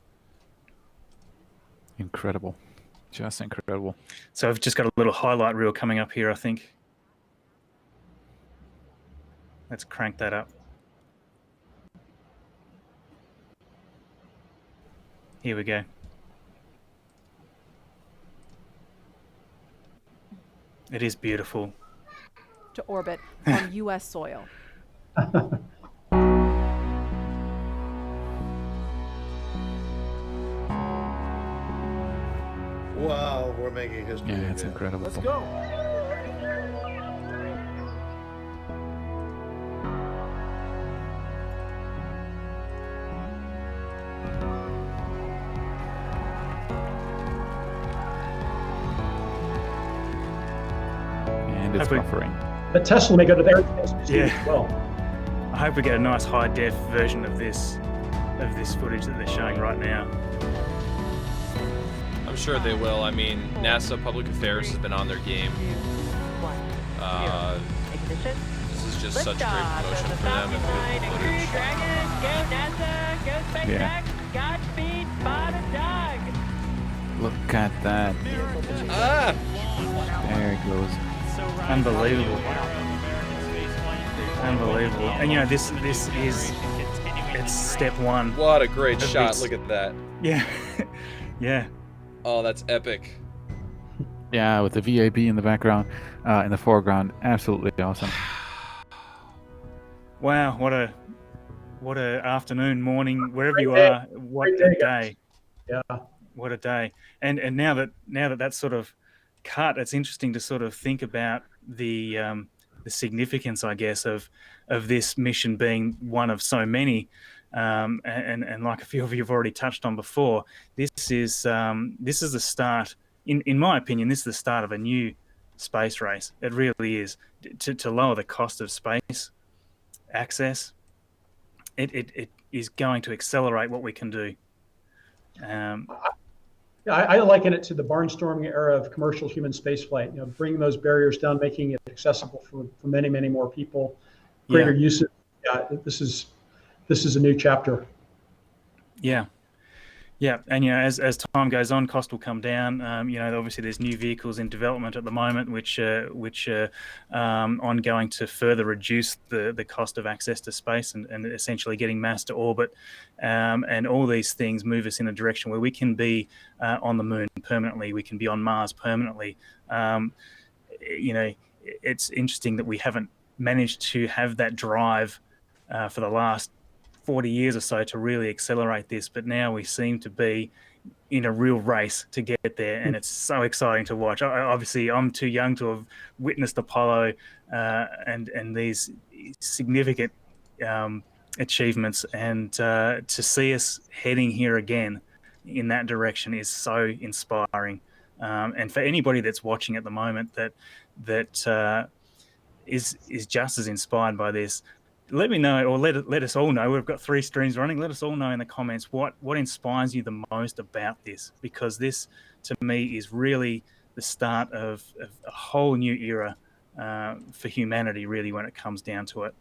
Incredible. Just incredible. So I've just got a little highlight reel coming up here, I think. Let's crank that up. Here we go. It is beautiful. To orbit on U.S. soil. Wow, we're making history. Yeah, it's incredible. Let's go. And it's buffering. But Tesla may go to their as well. I hope we get a nice high def version of this footage that they're showing right now. I'm sure they will. I mean, NASA Public Affairs has been on their game. This is just such great promotion for them and beautiful footage. Dragon, go NASA, go SpaceX, Yeah. Godspeed, Spot a dog. Look at that. Ah! There it goes. Unbelievable. Unbelievable. And you know, this is it's step one. What a great of shot. this. Look at that. Yeah. Yeah. Oh, that's epic. Yeah, with the VAB in the background, in the foreground, absolutely awesome. Wow, what a afternoon, morning, wherever Great you day. are. What Great a day, day. guys. Yeah. What a day. And now that that's sort of cut, it's interesting to sort of think about the significance, I guess, of this mission being one of so many. And like a few of you have already touched on before, this is the start. In my opinion, this is the start of a new space race. It really is. To lower the cost of space access, it is going to accelerate what we can do. I liken it to the barnstorming era of commercial human spaceflight. You know, bringing those barriers down, making it accessible for many, many more people. Greater usage. Yeah, this is a new chapter. Yeah. Yeah, and you know, as time goes on, cost will come down. You know, obviously there's new vehicles in development at the moment, which are ongoing to further reduce the cost of access to space and essentially getting mass to orbit. And all these things move us in a direction where we can be on the moon permanently. We can be on Mars permanently. You know, it's interesting that we haven't managed to have that drive for the last 40 years or so to really accelerate this, but now we seem to be in a real race to get there, and it's so exciting to watch. Obviously, I'm too young to have witnessed Apollo and these significant achievements, and to see us heading here again in that direction is so inspiring. And for anybody that's watching at the moment that is just as inspired by this, let me know, or let us all know. We've got 3 streams running. Let us all know in the comments what inspires you the most about this, because this, to me, is really the start of a whole new era for humanity, really, when it comes down to it.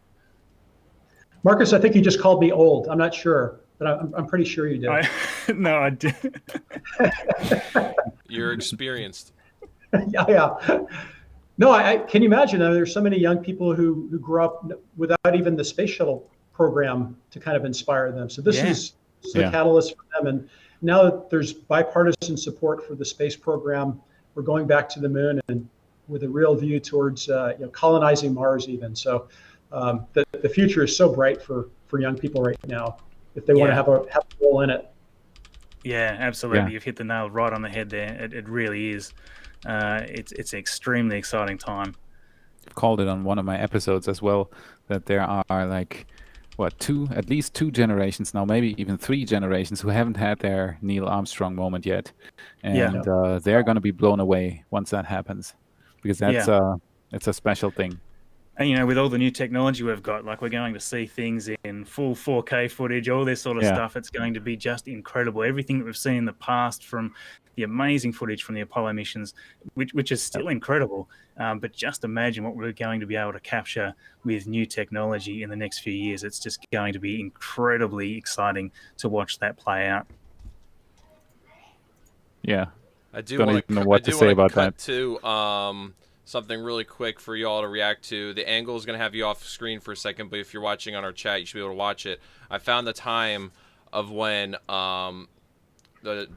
Marcus, I think you just called me old. I'm not sure, but I'm pretty sure you did. No, I did. You're experienced. Yeah. No, I can you imagine? There's so many young people who grew up without even the space shuttle program to kind of inspire them. So this is the catalyst for them. And now that there's bipartisan support for the space program, we're going back to the moon and with a real view towards colonizing Mars even. So the future is so bright for young people right now if they want to have a role in it. Yeah, absolutely. Yeah. You've hit the nail right on the head there. It really is. It's an extremely exciting time. I've called it on one of my episodes as well, that there are like at least 2 generations now, maybe even 3 generations, who haven't had their Neil Armstrong moment yet, and they're going to be blown away once that happens, because it's a special thing. And with all the new technology we've got, like we're going to see things in full 4K footage, all this sort of stuff. It's going to be just incredible. Everything that we've seen in the past, from the amazing footage from the Apollo missions, which is still incredible. But just imagine what we're going to be able to capture with new technology in the next few years. It's just going to be incredibly exciting to watch that play out. Yeah. I do don't want even know what to say about that. To something really quick for you all to react to. The angle is going to have you off screen for a second, but if you're watching on our chat, you should be able to watch it. I found the time of when the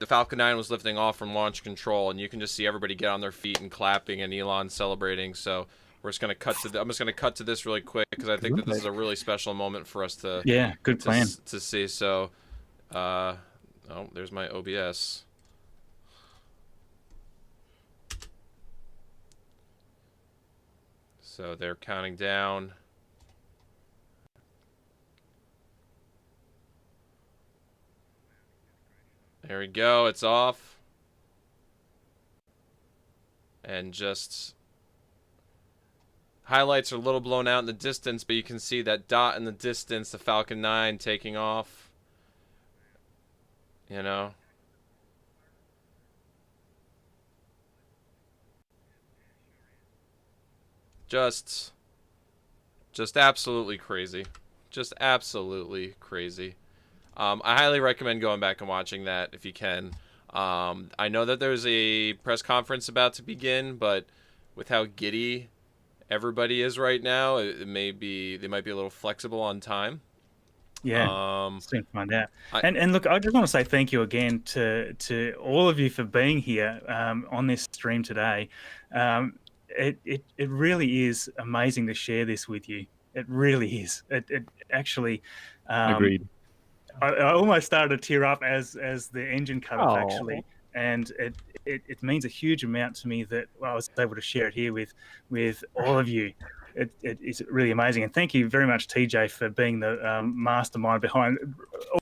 Falcon 9 was lifting off from launch control, and you can just see everybody get on their feet and clapping and Elon celebrating. So we're just going to cut to I'm just going to cut to this really quick, because I think that this is a really special moment for us to good plan to see. So oh, there's my OBS. So they're counting down. There we go, it's off. And just highlights are a little blown out in the distance, but you can see that dot in the distance, the Falcon 9 taking off. You know. Just absolutely crazy. Just absolutely crazy. I highly recommend going back and watching that if you can. I know that there's a press conference about to begin, but with how giddy everybody is right now, they might be a little flexible on time. Yeah, soon find out. And look, I just want to say thank you again to all of you for being here on this stream today. It really is amazing to share this with you. It really is. It actually. Agreed. I almost started to tear up as the engine cut off, actually, and it means a huge amount to me that I was able to share it here with all of you. It's really amazing, and thank you very much, TJ, for being the mastermind behind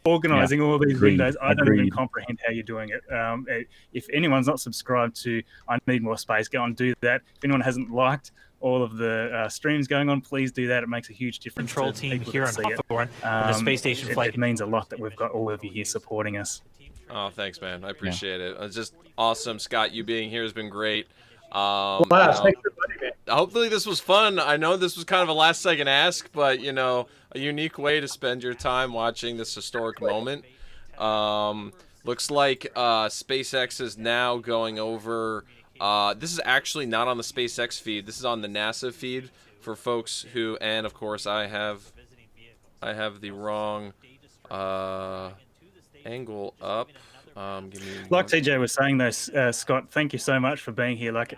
organising all these windows. I don't even comprehend how you're doing it. If anyone's not subscribed to I Need More Space, go and do that. If anyone hasn't liked all of the streams going on, please do that. It makes a huge difference. Control team here in Hawthorne, the space station flight. It means a lot that we've got all of you here supporting us. Oh, thanks, man. I appreciate it. It's just awesome. Scott, you being here has been great. Thanks for inviting me. Hopefully this was fun. I know this was kind of a last-second ask, but, a unique way to spend your time watching this historic moment. Looks like SpaceX is now going over... this is actually not on the SpaceX feed. This is on the NASA feed for folks who, and of course I have the wrong angle up. Like TJ was saying though, Scott, thank you so much for being here. Like,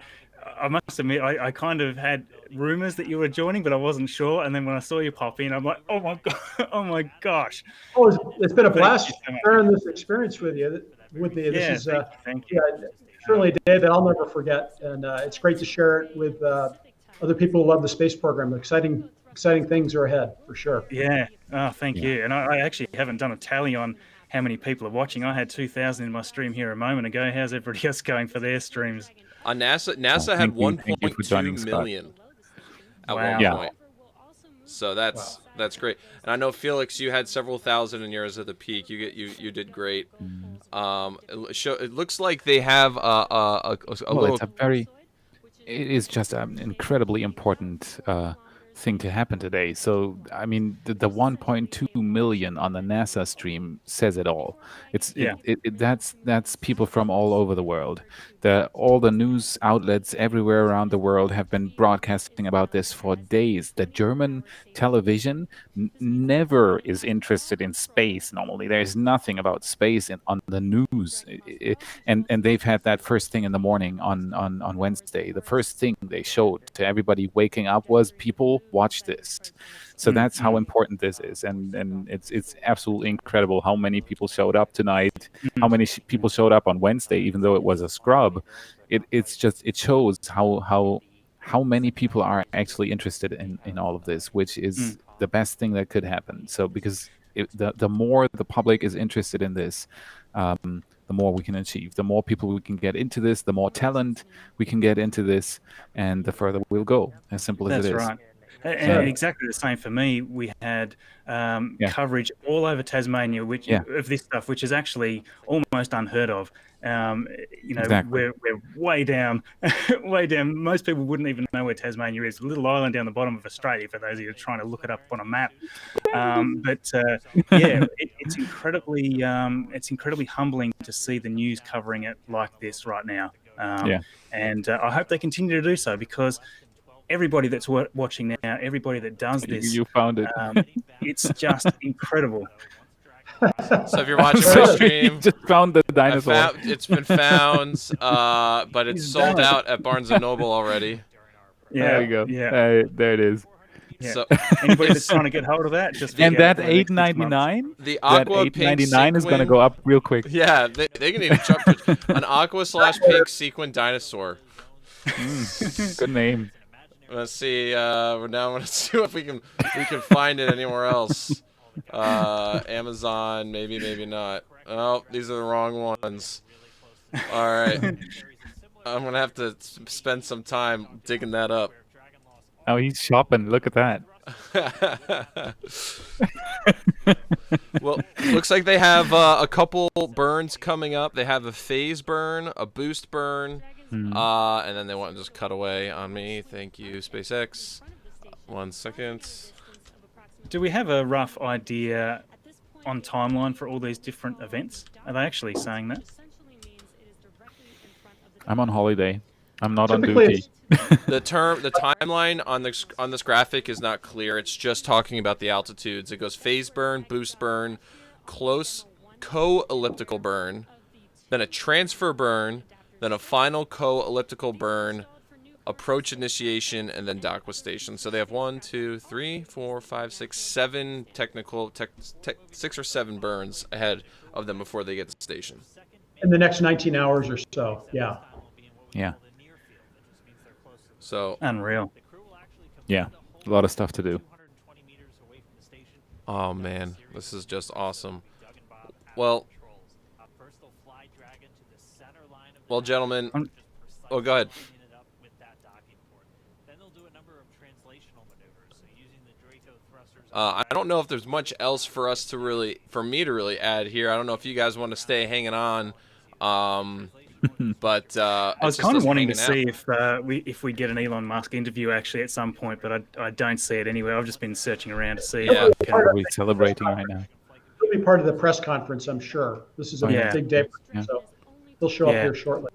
I must admit, I kind of had rumors that you were joining, but I wasn't sure. And then when I saw you pop in, I'm like, oh my god, oh my gosh! Oh, it's been a blast sharing this experience with you. This is thank you. Surely, David, I'll never forget, and it's great to share it with other people who love the space program. Exciting things are ahead for sure. Yeah. Oh, thank you. And I actually haven't done a tally on how many people are watching. I had 2,000 in my stream here a moment ago. How's everybody else going for their streams? NASA had 1.2 million at one point. So that's great. And I know, Felix, you had several thousand in yours at the peak. You did great. It looks like they have a little. It is just an incredibly important thing to happen today. So I mean, the 1.2 million on the NASA stream says it all. That's people from all over the world. All the news outlets everywhere around the world have been broadcasting about this for days. The German television never is interested in space. Normally, there's nothing about space on the news, and they've had that first thing in the morning on Wednesday. The first thing they showed to everybody waking up was, people watch this. So that's how important this is, and it's absolutely incredible how many people showed up tonight, how many people showed up on Wednesday, even though it was a scrub. It shows how how many people are actually interested in all of this, which is the best thing that could happen. So because the more the public is interested in this, the more we can achieve. The more people we can get into this, the more talent we can get into this, and the further we'll go. As simple as it is. That's right. And exactly the same for me. We had coverage all over Tasmania, of this stuff, which is actually almost unheard of. We're way down, way down. Most people wouldn't even know where Tasmania is. A little island down the bottom of Australia, for those of you trying to look it up on a map. It's incredibly humbling to see the news covering it like this right now. And I hope they continue to do so, because everybody that's watching now, everybody that does this, you found it. It's just incredible. So if you're watching my stream, you just found the dinosaur. It's been found, but it's sold out at Barnes & Noble already. There you go. Yeah. There it is. Yeah. So anybody that's trying to get hold of that, just and that $8.99, the aqua pink $8.99 is going to go up real quick. Yeah, they're going to need to jump for an aqua/pink sequin dinosaur. Good name. Let's see. Now I'm going to see if we can find it anywhere else. Amazon, maybe not. Oh, these are the wrong ones. All right. I'm going to have to spend some time digging that up. Oh, he's shopping. Look at that. Well, looks like they have a couple burns coming up. They have a phase burn, a boost burn, and then they want to just cut away on me. Thank you, SpaceX. 1 second. Do we have a rough idea on timeline for all these different events? Are they actually saying that? I'm on holiday. I'm not on duty. The timeline on this graphic is not clear. It's just talking about the altitudes. It goes phase burn, boost burn, close co-elliptical burn, then a transfer burn, then a final co-elliptical burn, approach initiation, and then dock with station. So they have 1, 2, 3, 4, 5, 6, 7 6 or 7 burns ahead of them before they get to station. In the next 19 hours or so, yeah. Yeah. So unreal. Yeah, a lot of stuff to do. Oh man, this is just awesome. Well, gentlemen. Oh, go ahead. I don't know if there's much else for me to really add here. I don't know if you guys want to stay hanging on. But I was kind of wanting to see if we get an Elon Musk interview actually at some point, but I don't see it anywhere. I've just been searching around to see. Yeah, we're celebrating right now. He'll be part of the press conference, I'm sure. This is a big day for him, so he'll show up here shortly.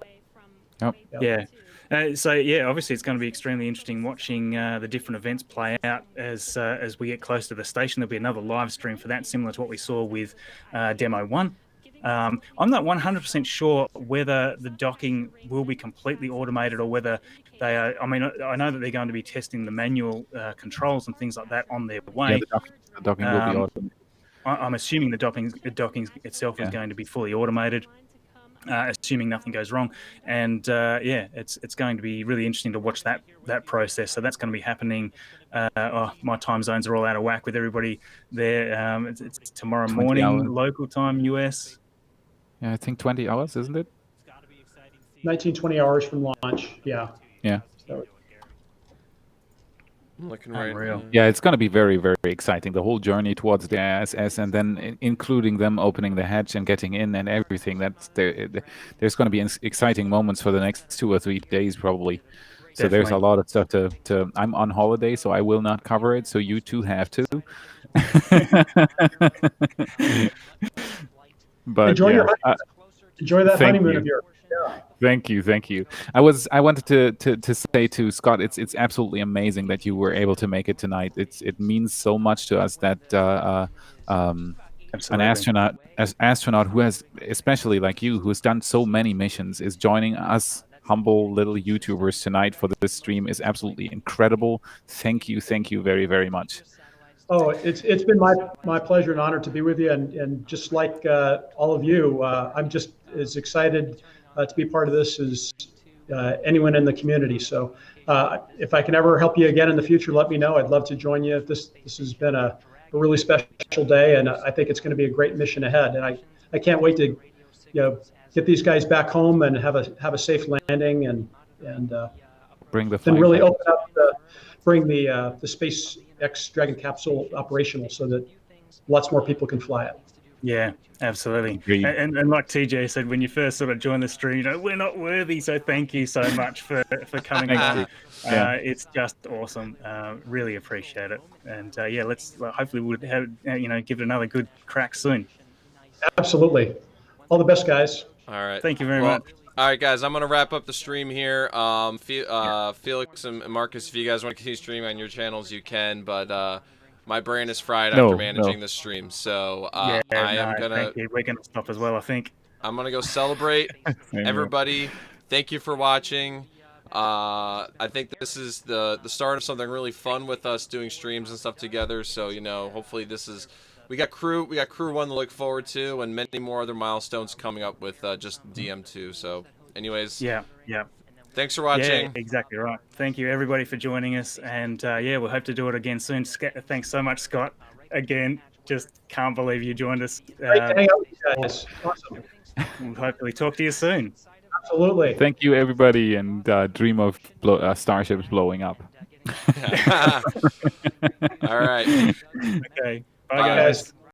Yep. Yeah. Obviously it's going to be extremely interesting watching the different events play out as we get close to the station. There'll be another live stream for that, similar to what we saw with Demo 1. I'm not 100% sure whether the docking will be completely automated or whether they are. I mean, I know that they're going to be testing the manual controls and things like that on their way. Yeah, the docking will be automated. I'm assuming the docking itself is going to be fully automated, assuming nothing goes wrong. And it's going to be really interesting to watch that process. So that's going to be happening. My time zones are all out of whack with everybody there. It's tomorrow morning, local time, US. Yeah, I think 20 hours, isn't it? 19, 20 hours from launch, yeah. Yeah. So, looking right. Unreal. Yeah, it's going to be very, very exciting. The whole journey towards the ISS, and then including them opening the hatch and getting in and everything. There's going to be exciting moments for the next 2 or 3 days, probably. So there's a lot of stuff to. I'm on holiday, so I will not cover it. So you two have to. But enjoy that honeymoon of yours. Yeah. Thank you. I wanted to say to Scott, it's absolutely amazing that you were able to make it tonight. It means so much to us that an astronaut who has, especially like you, who's done so many missions, is joining us humble little YouTubers tonight for this stream is absolutely incredible. Thank you very, very much. Oh, it's been my pleasure and honor to be with you, and just like all of you, I'm just as excited to be part of this anyone in the community. So if I can ever help you again in the future, let me know. I'd love to join you. This has been a really special day, and I think it's going to be a great mission ahead. And I can't wait to get these guys back home and have a safe landing and bring the then really open up bring the SpaceX Dragon capsule operational so that lots more people can fly it. Yeah, absolutely. And like TJ said, when you first sort of joined the stream, we're not worthy, so thank you so much for coming on. It's just awesome. Really appreciate it. And let's hopefully we'll have give it another good crack soon. Absolutely. All the best, guys. All right. Thank you very much. All right, guys, I'm going to wrap up the stream here. Felix and Marcus, if you guys want to continue streaming on your channels, you can, but my brain is fried after managing this stream, so I am going to... We're going to stop as well, I think. I'm going to go celebrate. Everybody, thank you for watching. I think this is the start of something really fun with us doing streams and stuff together, so, hopefully this is... We got Crew 1 to look forward to, and many more other milestones coming up with just DM-2. So, anyways, yeah. Thanks for watching. Yeah, exactly right. Thank you everybody for joining us, and we'll hope to do it again soon. Thanks so much, Scott. Again, just can't believe you joined us. Great to hang out with you guys. Awesome. We'll hopefully talk to you soon. Absolutely. Thank you, everybody, and dream of starships blowing up. All right. Okay. Bye, guys.